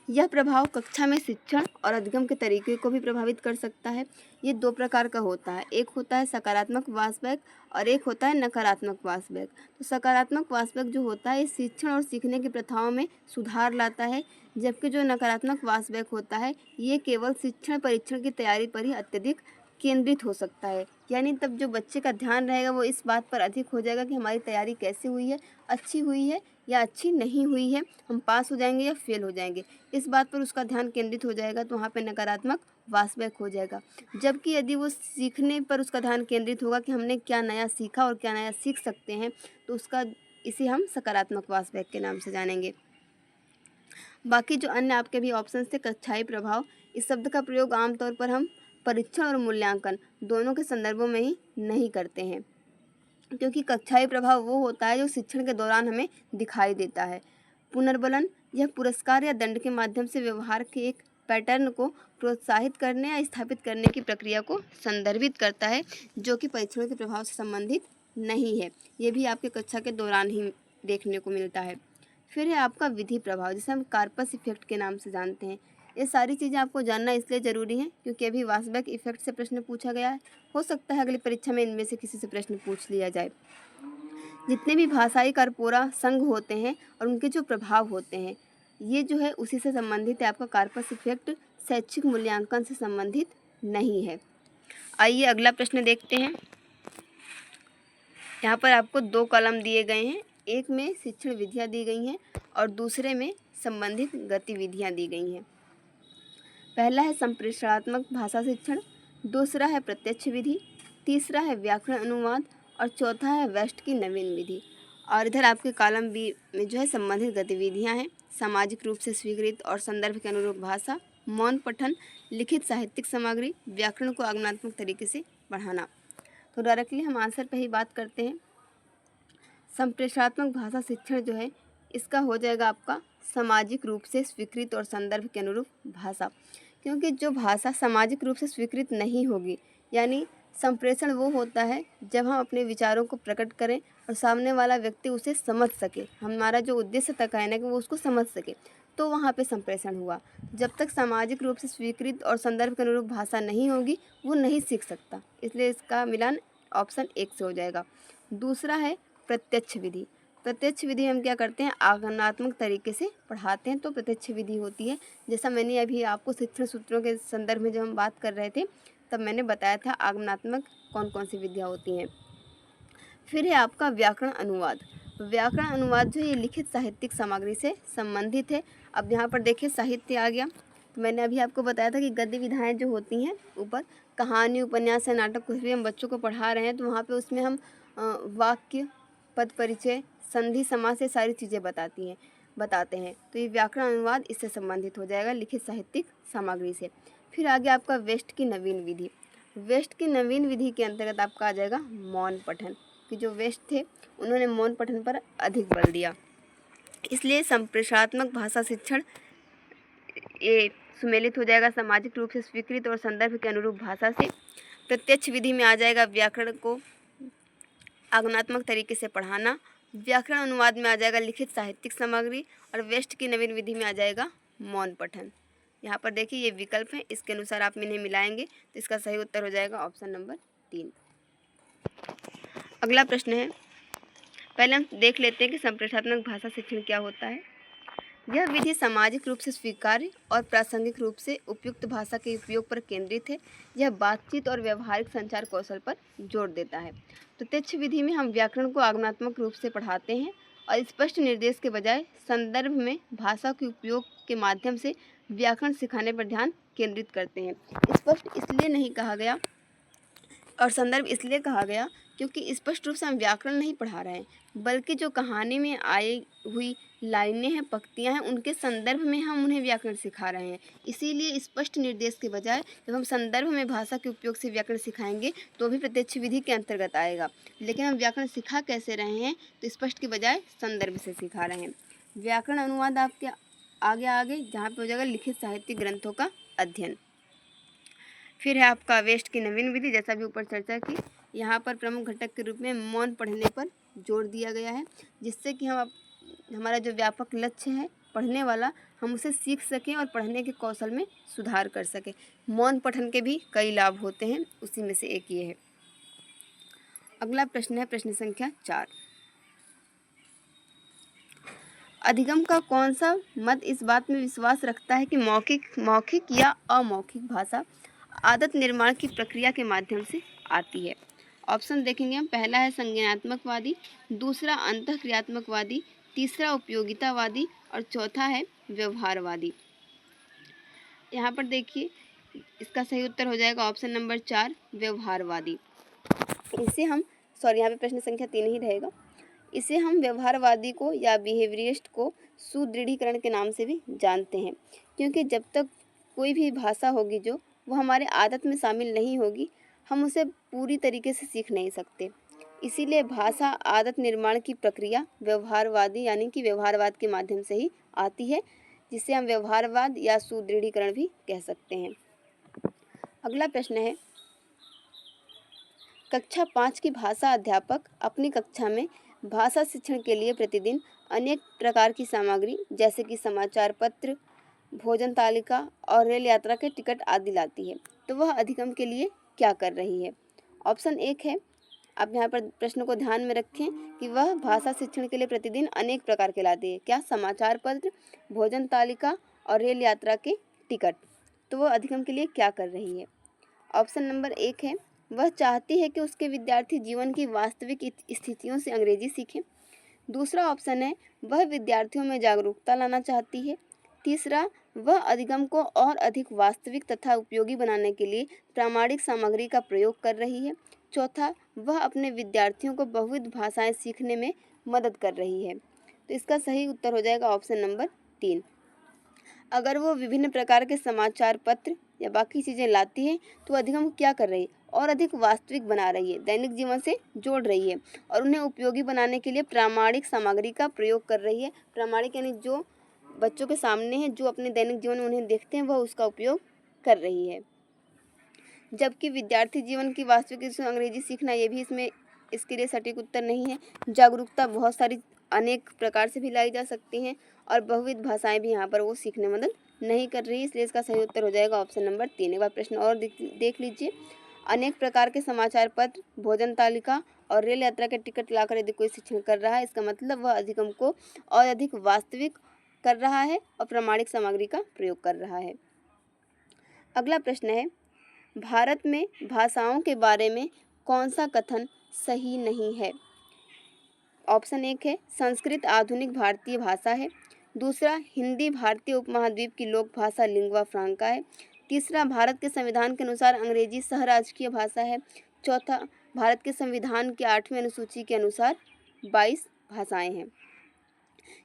[SPEAKER 1] यह प्रभाव कक्षा में शिक्षण और अधिगम के तरीके को भी प्रभावित कर सकता है। ये दो प्रकार का होता है, एक होता है सकारात्मक वासबैक और एक होता है नकारात्मक वासबैक। तो सकारात्मक वासबैक जो होता है शिक्षण और सीखने की प्रथाओं में सुधार लाता है, जबकि जो नकारात्मक वासबैक होता है ये केवल शिक्षण परीक्षण की तैयारी पर ही अत्यधिक केंद्रित हो सकता है। यानी तब जो बच्चे का ध्यान रहेगा वो इस बात पर अधिक हो जाएगा कि हमारी तैयारी कैसी हुई है, अच्छी हुई है या अच्छी नहीं हुई है, हम पास हो जाएंगे या फेल हो जाएंगे, इस बात पर उसका ध्यान केंद्रित हो जाएगा, तो वहाँ पे नकारात्मक वासवैक हो जाएगा। जबकि यदि वो सीखने पर उसका ध्यान केंद्रित होगा कि हमने क्या नया सीखा और क्या नया सीख सकते हैं, तो उसका इसे हम सकारात्मक वासवैक के नाम से जानेंगे। बाकी जो अन्य आपके भी ऑप्शन थे, कक्षाई प्रभाव, इस शब्द का प्रयोग आमतौर पर हम परीक्षण और मूल्यांकन दोनों के संदर्भों में ही नहीं करते हैं, क्योंकि कक्षाई प्रभाव वो होता है जो शिक्षण के दौरान हमें दिखाई देता है। पुनर्बलन, यह पुरस्कार या दंड के माध्यम से व्यवहार के एक पैटर्न को प्रोत्साहित करने या स्थापित करने की प्रक्रिया को संदर्भित करता है, जो कि परीक्षणों के प्रभाव से संबंधित नहीं है। ये भी आपके कक्षा के दौरान ही देखने को मिलता है। फिर है आपका विधि प्रभाव, जिसे हम कार्पस इफेक्ट के नाम से जानते हैं। ये सारी चीज़ें आपको जानना इसलिए ज़रूरी है क्योंकि अभी वासबैक इफेक्ट से प्रश्न पूछा गया है। हो सकता है अगली परीक्षा में इनमें से किसी से प्रश्न पूछ लिया जाए। जितने भी भाषाई कार्पोरा संघ होते हैं और उनके जो प्रभाव होते हैं, ये जो है उसी से संबंधित है। आपका कार्पस इफेक्ट शैक्षिक मूल्यांकन से संबंधित नहीं है। आइए अगला प्रश्न देखते हैं। यहाँ पर आपको 2 कॉलम दिए गए हैं, एक में शिक्षण विधियाँ दी गई हैं और दूसरे में संबंधित गतिविधियाँ दी गई हैं। पहला है संप्रेषणात्मक भाषा शिक्षण, दूसरा है प्रत्यक्ष विधि, तीसरा है व्याकरण अनुवाद और चौथा है वेस्ट की नवीन विधि। और इधर आपके कॉलम बी में जो है संबंधित गतिविधियाँ हैं, सामाजिक रूप से स्वीकृत और संदर्भ के अनुरूप भाषा, मौन पठन, लिखित साहित्यिक सामग्री, व्याकरण को आगमनात्मक तरीके से बढ़ाना। तो डायरेक्टली हम आंसर पे ही बात करते हैं। संप्रेषणात्मक भाषा शिक्षण जो है इसका हो जाएगा आपका सामाजिक रूप से स्वीकृत और संदर्भ के अनुरूप भाषा, क्योंकि जो भाषा सामाजिक रूप से स्वीकृत नहीं होगी, यानी संप्रेषण वो होता है जब हम अपने विचारों को प्रकट करें और सामने वाला व्यक्ति उसे समझ सके, हमारा जो उद्देश्य था कहने का वो उसको समझ सके, तो वहाँ पे संप्रेषण हुआ। जब तक सामाजिक रूप से स्वीकृत और संदर्भ के अनुरूप भाषा नहीं होगी वो नहीं सीख सकता, इसलिए इसका मिलान ऑप्शन 1 से हो जाएगा। दूसरा है प्रत्यक्ष विधि। प्रत्यक्ष विधि हम क्या करते हैं, आगमनात्मक तरीके से पढ़ाते हैं, तो प्रत्यक्ष विधि होती है। जैसा मैंने अभी आपको शिक्षण सूत्रों के संदर्भ में जब हम बात कर रहे थे तब मैंने बताया था आगमनात्मक कौन कौन सी विधियाँ होती हैं। फिर है आपका व्याकरण अनुवाद। व्याकरण अनुवाद जो ये लिखित साहित्यिक सामग्री से संबंधित है। अब यहाँ पर देखिए साहित्य आ गया, तो मैंने अभी आपको बताया था कि गद्य विधाएँ जो होती हैं ऊपर, कहानी, उपन्यास या नाटक कुछ भी हम बच्चों को पढ़ा रहे हैं तो वहाँ पे उसमें हम वाक्य, पद परिचय, संधि, समास, ये सारी चीज़ें बताते हैं। तो ये व्याकरण अनुवाद इससे संबंधित हो जाएगा, लिखित साहित्यिक सामग्री से। फिर आगे आपका वेस्ट की नवीन विधि। वेस्ट की नवीन विधि के अंतर्गत आपका आ जाएगा मौन पठन, कि जो वेस्ट थे उन्होंने मौन पठन पर अधिक बल दिया, इसलिए संप्रेषणात्मक भाषा शिक्षण ये सुमेलित हो जाएगा सामाजिक रूप से स्वीकृत और संदर्भ के अनुरूप भाषा से। प्रत्यक्ष विधि में आ जाएगा व्याकरण को आगमनात्मक तरीके से पढ़ाना, व्याकरण अनुवाद में आ जाएगा लिखित साहित्यिक सामग्री और वेस्ट की नवीन विधि में आ जाएगा मौन पठन। यहाँ पर देखिए ये विकल्प हैं, इसके अनुसार आप इन्हें मिलाएंगे तो इसका सही उत्तर हो जाएगा ऑप्शन नंबर 3। अगला प्रश्न है, पहले हम देख लेते हैं कि संप्रेषणात्मक भाषा शिक्षण क्या होता है। यह विधि सामाजिक रूप से स्वीकार्य और प्रासंगिक रूप से उपयुक्त भाषा के उपयोग पर केंद्रित है। यह बातचीत और व्यवहारिक संचार कौशल पर जोर देता है। प्रत्यक्ष विधि में हम व्याकरण को आगमनात्मक रूप से पढ़ाते हैं और स्पष्ट निर्देश के बजाय संदर्भ में भाषा के उपयोग के माध्यम से व्याकरण सिखाने पर ध्यान केंद्रित करते हैं। स्पष्ट इसलिए नहीं कहा गया और संदर्भ इसलिए कहा गया क्योंकि स्पष्ट रूप से हम व्याकरण नहीं पढ़ा रहे हैं, बल्कि जो कहानी में आई हुई लाइनें हैं, पंक्तियां हैं, उनके संदर्भ में हम उन्हें व्याकरण सिखा रहे हैं। इसीलिए स्पष्ट निर्देश के बजाय जब हम संदर्भ में भाषा के उपयोग से व्याकरण सिखाएंगे तो भी प्रत्यक्ष विधि के अंतर्गत आएगा। लेकिन हम व्याकरण सिखा कैसे रहे हैं, तो स्पष्ट के बजाय संदर्भ से सिखा रहे हैं। व्याकरण अनुवाद आपके आगे जहाँ पर हो जाएगा लिखित साहित्यिक ग्रंथों का अध्ययन। फिर है आपका वेस्ट की नवीन विधि, जैसा भी ऊपर चर्चा की, यहाँ पर प्रमुख घटक के रूप में मौन पढ़ने पर जोर दिया गया है, जिससे कि हम हमारा जो व्यापक लक्ष्य है पढ़ने वाला, हम उसे सीख सकें और पढ़ने के कौशल में सुधार कर सकें। मौन पठन के भी कई लाभ होते हैं, उसी में से एक ये है। अगला प्रश्न है प्रश्न संख्या 4। अधिगम का कौन सा मत इस बात में विश्वास रखता है कि मौखिक या अमौखिक भाषा आदत निर्माण की प्रक्रिया के माध्यम से आती है। ऑप्शन देखेंगे हम, पहला है संज्ञानात्मकवादी, दूसरा अंतःक्रियात्मकवादी, तीसरा उपयोगितावादी और चौथा है व्यवहारवादी। यहाँ पर देखिए इसका सही उत्तर हो जाएगा ऑप्शन नंबर 4 व्यवहारवादी। इसे हम यहाँ पे प्रश्न संख्या 3 ही रहेगा। इसे हम व्यवहारवादी को या बिहेवियरिस्ट को सुदृढ़ीकरण के नाम से भी जानते हैं, क्योंकि जब तक कोई भी भाषा होगी जो वो हमारे आदत में शामिल नहीं होगी, हम उसे पूरी तरीके से सीख नहीं सकते। इसीलिए भाषा आदत निर्माण की प्रक्रिया व्यवहारवादी यानी कि व्यवहारवाद के माध्यम से ही आती है, जिसे हम व्यवहारवाद या सुदृढ़ीकरण भी कह सकते हैं। अगला प्रश्न है, कक्षा 5 की भाषा अध्यापक अपनी कक्षा में भाषा शिक्षण के लिए प्रतिदिन अनेक प्रकार की सामग्री जैसे कि समाचार पत्र, भोजन तालिका और रेल यात्रा के टिकट आदि लाती है, तो वह अधिगम के लिए क्या कर रही है? ऑप्शन 1 है, आप यहाँ पर प्रश्न को ध्यान में रखें कि वह भाषा शिक्षण के लिए प्रतिदिन अनेक प्रकार के लाती है। क्या? समाचार पत्र, भोजन तालिका और रेल यात्रा के टिकट। तो वह अधिगम के लिए क्या कर रही है? ऑप्शन नंबर 1 है, वह चाहती है कि उसके विद्यार्थी जीवन की वास्तविक स्थितियों से अंग्रेजी सीखें। दूसरा ऑप्शन है, वह विद्यार्थियों में जागरूकता लाना चाहती है। तीसरा, वह अधिगम को और अधिक वास्तविक तथा उपयोगी बनाने के लिए प्रामाणिक सामग्री का प्रयोग कर रही है। चौथा, वह अपने विद्यार्थियों को बहुविध भाषाएं सीखने में मदद कर रही है। तो इसका सही उत्तर हो जाएगा ऑप्शन नंबर 3। अगर वो विभिन्न प्रकार के समाचार पत्र या बाकी चीज़ें लाती है तो अधिगम क्या कर रही है? और अधिक वास्तविक बना रही है, दैनिक जीवन से जोड़ रही है और उन्हें उपयोगी बनाने के लिए प्रामाणिक सामग्री का प्रयोग कर रही है। प्रामाणिक यानी जो बच्चों के सामने है, जो अपने दैनिक जीवन में उन्हें देखते हैं, वह उसका उपयोग कर रही है। जबकि विद्यार्थी जीवन की वास्तविक अंग्रेजी सीखना, ये भी इसके लिए सटीक उत्तर नहीं है। जागरूकता बहुत सारी अनेक प्रकार से भी लाई जा सकती हैं और बहुविध भाषाएं भी यहाँ पर वो सीखने में मदद नहीं कर रही, इसलिए इसका सही उत्तर हो जाएगा ऑप्शन नंबर 3। एक बार प्रश्न और देख लीजिए। अनेक प्रकार के समाचार पत्र, भोजन तालिका और रेल यात्रा के टिकट लाकर यदि कोई शिक्षण कर रहा है, इसका मतलब वह अधिगम को और अधिक वास्तविक कर रहा है और प्रामाणिक सामग्री का प्रयोग कर रहा है। अगला प्रश्न है, भारत में भाषाओं के बारे में कौन सा कथन सही नहीं है? ऑप्शन 1 है, संस्कृत आधुनिक भारतीय भाषा है। दूसरा, हिंदी भारतीय उपमहाद्वीप की लोक भाषा लिंग्वा फ्रांका है। तीसरा, भारत के संविधान के अनुसार अंग्रेजी सहराजकीय भाषा है। चौथा, भारत के संविधान के 8वीं अनुसूची के अनुसार 22 भाषाएं हैं।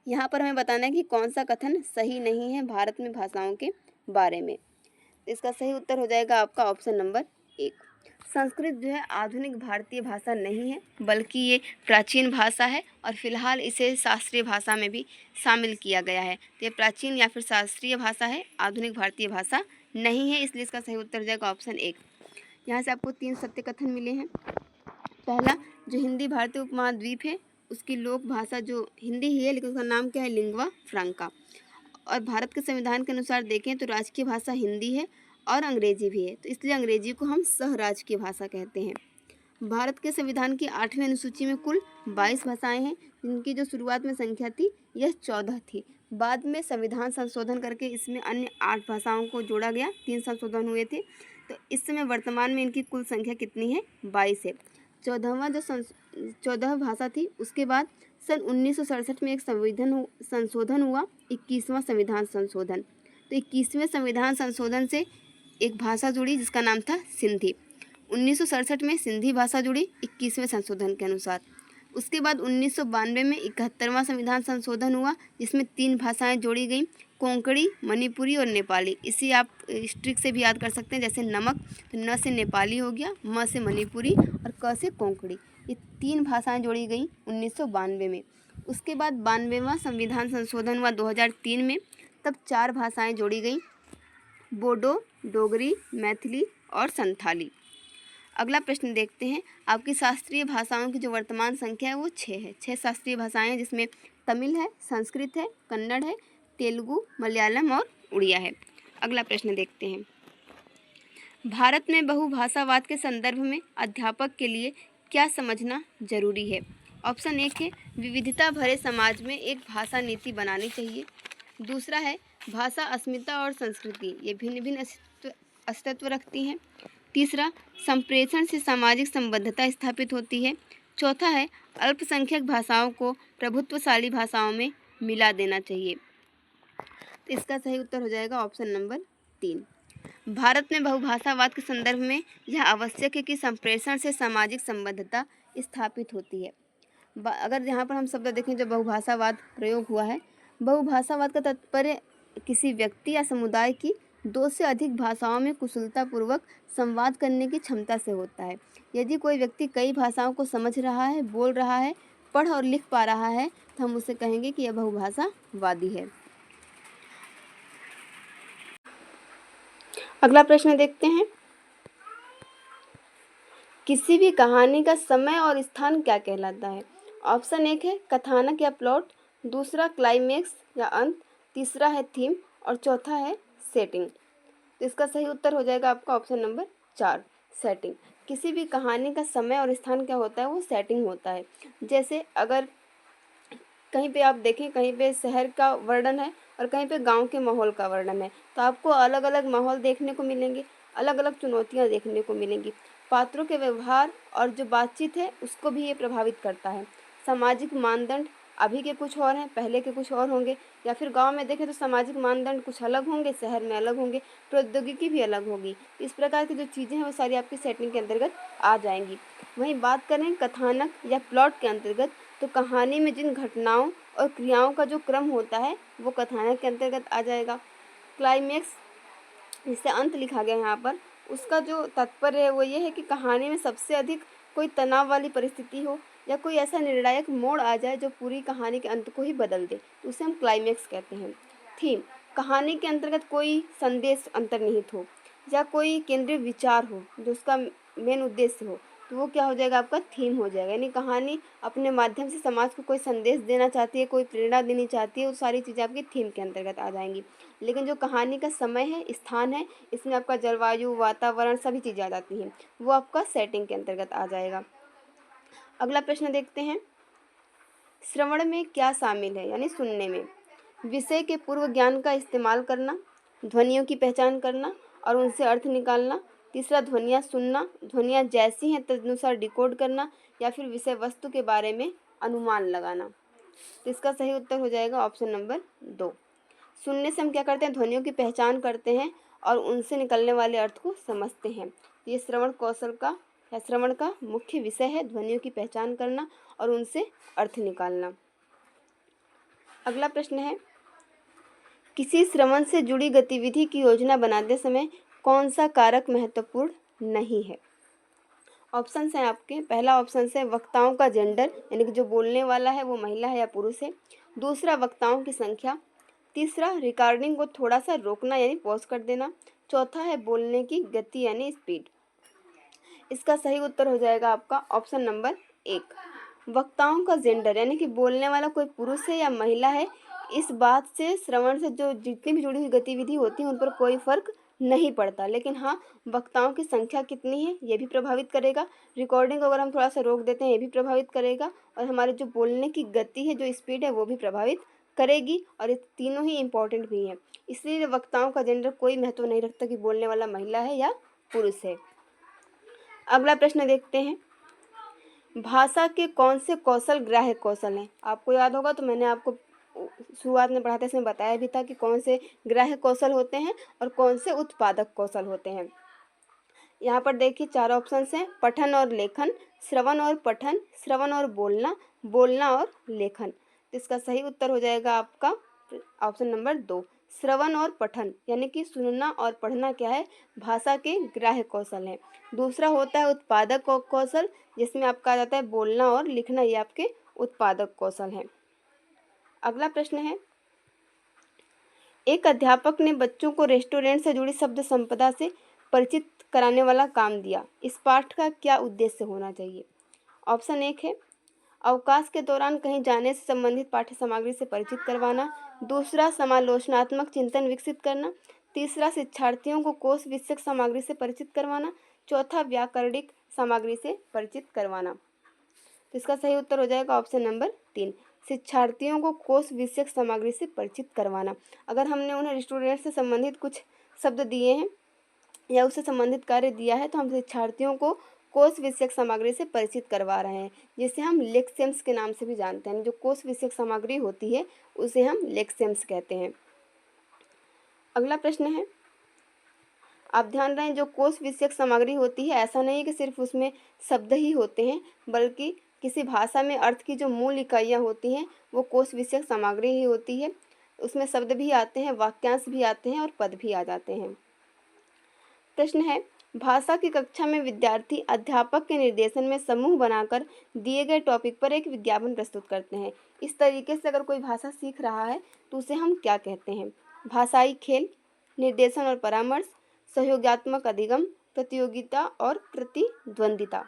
[SPEAKER 1] यहाँ पर हमें बताना है कि कौन सा कथन सही नहीं है भारत में भाषाओं के बारे में। इसका सही उत्तर हो जाएगा आपका ऑप्शन नंबर 1। संस्कृत जो है आधुनिक भारतीय भाषा नहीं है, बल्कि ये प्राचीन भाषा है और फिलहाल इसे शास्त्रीय भाषा में भी शामिल किया गया है। तो ये प्राचीन या फिर शास्त्रीय भाषा है, आधुनिक भारतीय भाषा नहीं है, इसलिए इसका सही उत्तर हो जाएगा ऑप्शन 1। यहाँ से आपको 3 सत्य कथन मिले हैं। पहला, जो हिंदी भारतीय उपमहाद्वीप है उसकी लोक भाषा जो हिंदी ही है, लेकिन उसका नाम क्या है? Lingua Franca. और भारत के संविधान के अनुसार देखें तो राजकीय भाषा हिंदी है और अंग्रेजी भी है, तो इसलिए अंग्रेजी को हम सहराजकीय भाषा कहते हैं। भारत के संविधान की 8वीं अनुसूची में कुल 22 भाषाएं हैं, जिनकी जो शुरुआत में संख्या थी यह 14 थी। बाद में संविधान संशोधन करके इसमें अन्य 8 भाषाओं को जोड़ा गया, 3 संशोधन हुए थे। तो इस समय वर्तमान में इनकी कुल संख्या कितनी है? 22 है। 14 भाषा थी, उसके बाद सन 1967 में एक संशोधन हुआ, 21वां संविधान संशोधन। तो 21वें संविधान संशोधन से एक भाषा जुड़ी जिसका नाम था सिंधी। 1967 में सिंधी भाषा जुड़ी 21वें संशोधन के अनुसार। उसके बाद 1992 में 71वां संविधान संशोधन हुआ, जिसमें 3 भाषाएं जोड़ी गईं, कोंकणी, मणिपुरी और नेपाली। इसी आप ट्रिक से भी याद कर सकते हैं, जैसे नमक, तो न से नेपाली हो गया, म से मणिपुरी और क से कोंकणी। ये 3 भाषाएं जोड़ी गईं 1992 में। उसके बाद 92वां संविधान संशोधन हुआ 2003 में, तब 4 भाषाएं जोड़ी गईं, बोडो, डोगरी, मैथिली और संथाली। अगला प्रश्न देखते हैं। आपकी शास्त्रीय भाषाओं की जो वर्तमान संख्या है वो 6 है। 6 शास्त्रीय भाषाएं हैं, जिसमें तमिल है, संस्कृत है, कन्नड़ है, तेलुगु, मलयालम और उड़िया है। अगला प्रश्न देखते हैं। भारत में बहुभाषावाद के संदर्भ में अध्यापक के लिए क्या समझना जरूरी है? ऑप्शन 1 है, विविधता भरे समाज में एक भाषा नीति बनानी चाहिए। दूसरा है, भाषा अस्मिता और संस्कृति ये भिन्न भिन्न अस्तित्व रखती हैं। तीसरा, संप्रेषण से सामाजिक संबद्धता स्थापित होती है। चौथा है, अल्पसंख्यक भाषाओं को प्रभुत्वशाली भाषाओं में मिला देना चाहिए। तो इसका सही उत्तर हो जाएगा ऑप्शन नंबर 3। भारत में बहुभाषावाद के संदर्भ में यह आवश्यक है कि संप्रेषण से सामाजिक संबद्धता स्थापित होती है। अगर यहाँ पर हम शब्द देखें जो बहुभाषावाद प्रयोग हुआ है, बहुभाषावाद का तात्पर्य किसी व्यक्ति या समुदाय की 2 से अधिक भाषाओं में कुशलतापूर्वक संवाद करने की क्षमता से होता है। यदि कोई व्यक्ति कई भाषाओं को समझ रहा है, बोल रहा है, पढ़ और लिख पा रहा है, तो हम उसे कहेंगे कि यह बहुभाषावादी है। अगला प्रश्न देखते हैं। किसी भी कहानी का समय और स्थान क्या कहलाता है? ऑप्शन 1 है कथानक या प्लॉट, दूसरा क्लाइमेक्स या अंत, तीसरा है थीम और चौथा है सेटिंग। तो इसका सही उत्तर हो जाएगा आपका ऑप्शन नंबर 4, सेटिंग। किसी भी कहानी का समय और स्थान क्या होता है? वो सेटिंग होता है। जैसे अगर कहीं पे आप देखें, कहीं पे शहर का वर्णन है और कहीं पे गांव के माहौल का वर्णन है, तो आपको अलग अलग माहौल देखने को मिलेंगे, अलग अलग चुनौतियां देखने को मिलेंगी। पात्रों के व्यवहार और जो बातचीत है उसको भी ये प्रभावित करता है। सामाजिक मानदंड अभी के कुछ और हैं, पहले के कुछ और होंगे, या फिर गांव में देखें तो सामाजिक मानदंड कुछ अलग होंगे, शहर में अलग होंगे, प्रौद्योगिकी भी अलग होगी। इस प्रकार की जो चीज़ें हैं वो सारी आपकी सेटिंग के अंतर्गत आ जाएंगी। वहीं बात करें कथानक या प्लॉट के अंतर्गत, तो कहानी में जिन घटनाओं और क्रियाओं का जो क्रम होता है वो कथानक के अंतर्गत आ जाएगा। क्लाइमेक्स जिसे अंत लिखा गया है यहाँ पर, उसका जो तात्पर्य है वो ये है कि कहानी में सबसे अधिक कोई तनाव वाली परिस्थिति हो या कोई ऐसा निर्णायक मोड़ आ जाए जो पूरी कहानी के अंत को ही बदल दे, तो उसे हम क्लाइमेक्स कहते हैं। थीम कहानी के अंतर्गत कोई संदेश अंतर्निहित हो या कोई केंद्रीय विचार हो जो उसका मेन उद्देश्य हो, तो वो क्या हो जाएगा? आपका थीम हो जाएगा। यानी कहानी अपने माध्यम से समाज को कोई संदेश देना चाहती है, कोई प्रेरणा देनी चाहती है, वो सारी चीज़ें आपकी थीम के अंतर्गत आ जाएंगी। लेकिन जो कहानी का समय है, स्थान है, इसमें आपका जलवायु, वातावरण सभी चीज़ें आ जाती हैं, वो आपका सेटिंग के अंतर्गत आ जाएगा। अगला प्रश्न देखते हैं। श्रवण में क्या शामिल है? यानी सुनने में विषय के पूर्व ज्ञान का इस्तेमाल करना, ध्वनियों की पहचान करना और उनसे अर्थ निकालना, तीसरा ध्वनियाँ सुनना, ध्वनियाँ जैसी हैं तदनुसार डिकोड करना, या फिर विषय वस्तु के बारे में अनुमान लगाना। तो इसका सही उत्तर हो जाएगा ऑप्शन नंबर 2। सुनने से हम क्या करते हैं? ध्वनियों की पहचान करते हैं और उनसे निकलने वाले अर्थ को समझते हैं। ये श्रवण कौशल का या श्रवण का मुख्य विषय है, ध्वनियों की पहचान करना और उनसे अर्थ निकालना। अगला प्रश्न है, किसी श्रवण से जुड़ी गतिविधि की योजना बनाते समय कौन सा कारक महत्वपूर्ण नहीं है? ऑप्शन हैं आपके। पहला ऑप्शन है वक्ताओं का जेंडर, यानी कि जो बोलने वाला है वो महिला है या पुरुष है। दूसरा वक्ताओं की संख्या। तीसरा रिकॉर्डिंग को थोड़ा सा रोकना यानी पॉज कर देना। चौथा है बोलने की गति यानी स्पीड। इसका सही उत्तर हो जाएगा आपका ऑप्शन नंबर 1, वक्ताओं का जेंडर, यानी कि बोलने वाला कोई पुरुष है या महिला है, इस बात से श्रवण से जो जितनी भी जुड़ी हुई गतिविधि होती है उन पर कोई फर्क नहीं पड़ता। लेकिन हाँ, वक्ताओं की संख्या कितनी है ये भी प्रभावित करेगा। रिकॉर्डिंग को अगर हम थोड़ा सा रोक देते हैं ये भी प्रभावित करेगा, और हमारे जो बोलने की गति है, जो स्पीड है, वो भी प्रभावित करेगी। और ये तीनों ही इम्पोर्टेंट भी हैं, इसलिए वक्ताओं का जेंडर कोई महत्व नहीं रखता कि बोलने वाला महिला है या पुरुष है। अगला प्रश्न देखते हैं। भाषा के कौन से कौशल ग्राह्य कौशल हैं? आपको याद होगा तो मैंने आपको शुरुआत में पढ़ाते समय बताया भी था कि कौन से ग्राह्य कौशल होते हैं और कौन से उत्पादक कौशल होते हैं। यहाँ पर देखिए 4 ऑप्शन हैं, पठन और लेखन, श्रवण और पठन, श्रवण और बोलना, बोलना और लेखन। तो इसका सही उत्तर हो जाएगा आपका ऑप्शन नंबर 2, श्रवण और पठन, यानी कि सुनना और पढ़ना क्या है? भाषा के ग्राह्य कौशल हैं। दूसरा होता है उत्पादक कौशल, जिसमें आपका आ जाता है बोलना और लिखना, ये आपके उत्पादक कौशल हैं। अगला प्रश्न है, एक अध्यापक ने बच्चों को रेस्टोरेंट से जुड़ी शब्द संपदा से परिचित कराने वाला काम दिया। इस पाठ का क्या उद्देश्य होना चाहिए? ऑप्शन 1 है अवकाश के दौरान कहीं जाने से संबंधित पाठ्य सामग्री से परिचित करवाना। दूसरा समालोचनात्मक चिंतन विकसित करना। तीसरा शिक्षार्थियों को कोश विषयक सामग्री से परिचित करवाना। चौथा व्याकरणिक सामग्री से परिचित करवाना। तो इसका सही उत्तर हो जाएगा ऑप्शन नंबर 3, शिक्षार्थियों को कोश विषयक सामग्री से परिचित करवाना। अगर हमने उन्हें रेस्टोरेंट से संबंधित कुछ शब्द दिए हैं या उससे संबंधित कार्य दिया है, तो हम शिक्षार्थियों को कोश विषयक सामग्री से परिचित करवा रहे हैं, जिसे हम लेक्सेम्स के नाम से भी जानते हैं। जो कोश विषयक सामग्री होती है उसे हम लेक्सेम्स कहते हैं। अगला प्रश्न है, आप ध्यान रहे जो कोश विषयक सामग्री होती है, ऐसा नहीं है कि सिर्फ उसमें शब्द ही होते हैं, बल्कि किसी भाषा में अर्थ की जो मूल इकाइयाँ होती हैं वो कोश विषयक सामग्री ही होती है। उसमें शब्द भी आते हैं, वाक्यांश भी आते हैं और पद भी आ जाते हैं। प्रश्न है, भाषा की कक्षा में विद्यार्थी अध्यापक के निर्देशन में समूह बनाकर दिए गए टॉपिक पर एक विज्ञापन प्रस्तुत करते हैं। इस तरीके से अगर कोई भाषा सीख रहा है तो उसे हम क्या कहते हैं? भाषाई खेल, निर्देशन और परामर्श, सहयोगात्मक अधिगम, प्रतियोगिता और प्रतिद्वंदिता।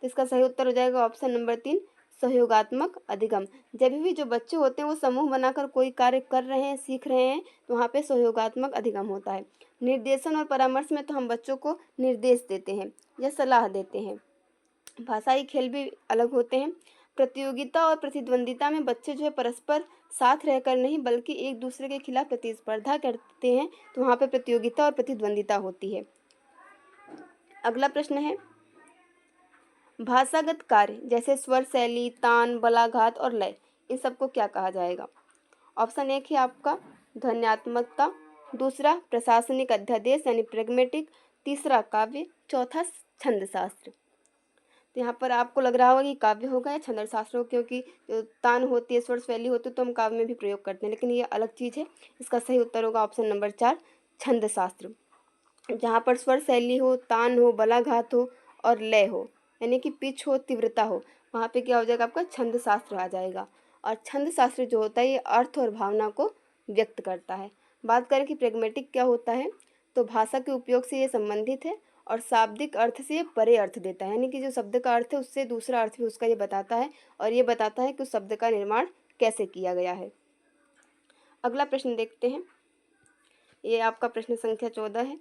[SPEAKER 1] तो इसका सही उत्तर हो जाएगा ऑप्शन नंबर 3, सहयोगात्मक अधिगम। जब भी जो बच्चे होते हैं वो समूह बनाकर कोई कार्य कर रहे हैं, सीख रहे हैं, तो वहाँ पे सहयोगात्मक अधिगम होता है। निर्देशन और परामर्श में तो हम बच्चों को निर्देश देते हैं या सलाह देते हैं। भाषाई खेल भी अलग होते हैं। प्रतियोगिता और प्रतिद्वंदिता में बच्चे जो है परस्पर साथ रहकर नहीं बल्कि एक दूसरे के खिलाफ प्रतिस्पर्धा करते हैं, तो वहाँ पे प्रतियोगिता और प्रतिद्वंदिता होती है। अगला प्रश्न है, भाषागत कार्य जैसे स्वर शैली, तान, बलाघात और लय, इन सबको क्या कहा जाएगा? ऑप्शन 1 है आपका ध्वन्यात्मकता, दूसरा प्रशासनिक अध्यादेश यानी प्रेग्मेटिक, तीसरा काव्य, चौथा छंद शास्त्र। तो यहाँ पर आपको लग रहा होगा कि काव्य होगा या छंद शास्त्र, क्योंकि जो तान होती है, स्वर शैली होती है, तो हम काव्य में भी प्रयोग करते हैं, लेकिन ये अलग चीज़ है। इसका सही उत्तर होगा ऑप्शन नंबर 4, छंद शास्त्र। जहाँ पर स्वर शैली हो, तान हो, बलाघात हो और लय हो, यानी कि पिच हो, तीव्रता हो, वहाँ पे क्या हो जाएगा? आपका छंद शास्त्र आ जाएगा। और छंद शास्त्र जो होता है ये अर्थ और भावना को व्यक्त करता है। बात करें कि प्रेग्मेटिक क्या होता है, तो भाषा के उपयोग से ये संबंधित है और शाब्दिक अर्थ से ये परे अर्थ देता है, यानी कि जो शब्द का अर्थ है उससे दूसरा अर्थ भी उसका ये बताता है, और ये बताता है कि उस शब्द का निर्माण कैसे किया गया है। अगला प्रश्न देखते हैं, ये आपका प्रश्न संख्या 14 है।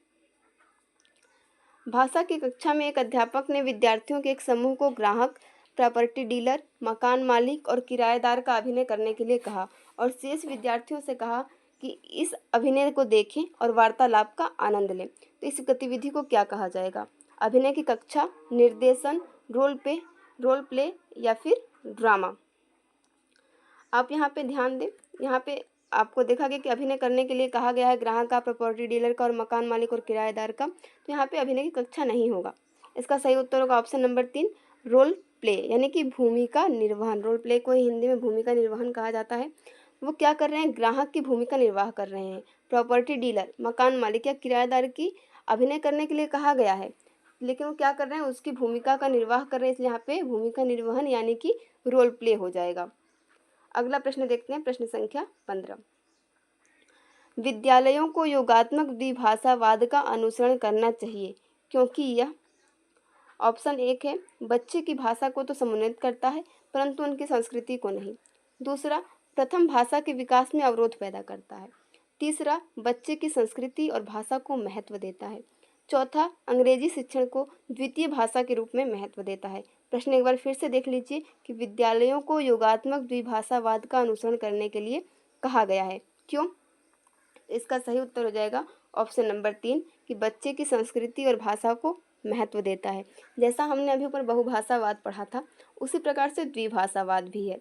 [SPEAKER 1] भाषा की कक्षा में एक अध्यापक ने विद्यार्थियों के एक समूह को ग्राहक, प्रॉपर्टी डीलर, मकान मालिक और किराएदार का अभिनय करने के लिए कहा और शेष विद्यार्थियों से कहा कि इस अभिनय को देखें और वार्तालाप का आनंद लें। तो इस गतिविधि को क्या कहा जाएगा? अभिनय की कक्षा, निर्देशन, रोल प्ले या फिर ड्रामा। आप यहाँ पे ध्यान दें, यहाँ पे आपको देखा गया कि अभिनय करने के लिए कहा गया है ग्राहक का, प्रॉपर्टी डीलर का और मकान मालिक और किराएदार का। तो यहाँ पे अभिनय की कक्षा नहीं होगा। इसका सही उत्तर होगा ऑप्शन नंबर 3, रोल प्ले, यानी कि भूमिका निर्वहन। रोल प्ले को हिंदी में भूमिका निर्वहन कहा जाता है। वो क्या कर रहे हैं? ग्राहक की भूमिका निर्वाह कर रहे हैं। प्रॉपर्टी डीलर, मकान मालिक या किराएदार की अभिनय करने के लिए कहा गया है, लेकिन वो क्या कर रहे हैं? उसकी भूमिका का निर्वाह कर रहे हैं, इसलिए यहाँ पे भूमिका निर्वहन यानी कि रोल प्ले हो जाएगा। अगला प्रश्न देखते हैं, प्रश्न संख्या 15। विद्यालयों को योगात्मक द्विभाषावाद का अनुसरण करना चाहिए क्योंकि यह, ऑप्शन 1 है बच्चे की भाषा को तो समुन्नत करता है परंतु उनकी संस्कृति को नहीं। दूसरा, प्रथम भाषा के विकास में अवरोध पैदा करता है। तीसरा, बच्चे की संस्कृति और भाषा को महत्व देता है। चौथा, अंग्रेजी शिक्षण को द्वितीय भाषा के रूप में महत्व देता है। प्रश्न एक बार फिर से देख लीजिए कि विद्यालयों को योगात्मक द्विभाषावाद का अनुसरण करने के लिए कहा गया है, क्यों? इसका सही उत्तर हो जाएगा ऑप्शन नंबर 3 कि बच्चे की संस्कृति और भाषा को महत्व देता है। जैसा हमने अभी ऊपर बहुभाषावाद पढ़ा था, उसी प्रकार से द्विभाषावाद भी है,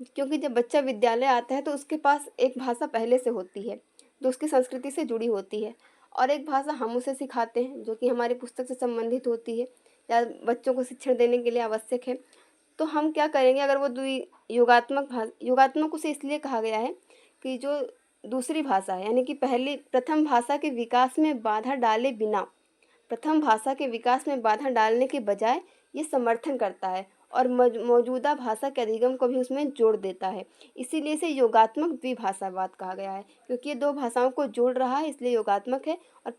[SPEAKER 1] क्योंकि जब बच्चा विद्यालय आता है तो उसके पास एक भाषा पहले से होती है जो उसकी संस्कृति से जुड़ी होती है, और एक भाषा हम उसे सिखाते हैं जो कि हमारी पुस्तक से संबंधित होती है या बच्चों को शिक्षण देने के लिए आवश्यक है। तो हम क्या करेंगे? अगर वो योगात्मक उसे इसलिए कहा गया है कि जो दूसरी भाषा है, यानी कि प्रथम भाषा के विकास में बाधा डाले बिना, प्रथम भाषा के विकास में बाधा डालने के बजाय ये समर्थन करता है और मौजूदा भाषा के अधिगम को भी उसमें जोड़ देता है। इसीलिए इसे योगात्मक द्विभाषावाद कहा गया है, क्योंकि ये दो भाषाओं को जोड़ रहा है, इसलिए योगात्मक है। और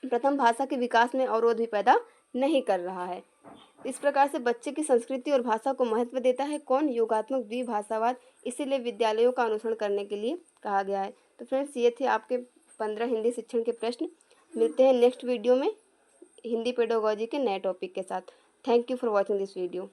[SPEAKER 1] प्रथम भाषा के विकास में अवरोध भी पैदा नहीं कर रहा है। इस प्रकार से बच्चे की संस्कृति और भाषा को महत्व देता है कौन? योगात्मक द्विभाषावाद। इसीलिए विद्यालयों का अनुसरण करने के लिए कहा गया है। तो फ्रेंड्स, ये थे आपके 15 हिंदी शिक्षण के प्रश्न। मिलते हैं नेक्स्ट वीडियो में हिंदी पेडागोजी के नए टॉपिक के साथ। Thank you for watching this video.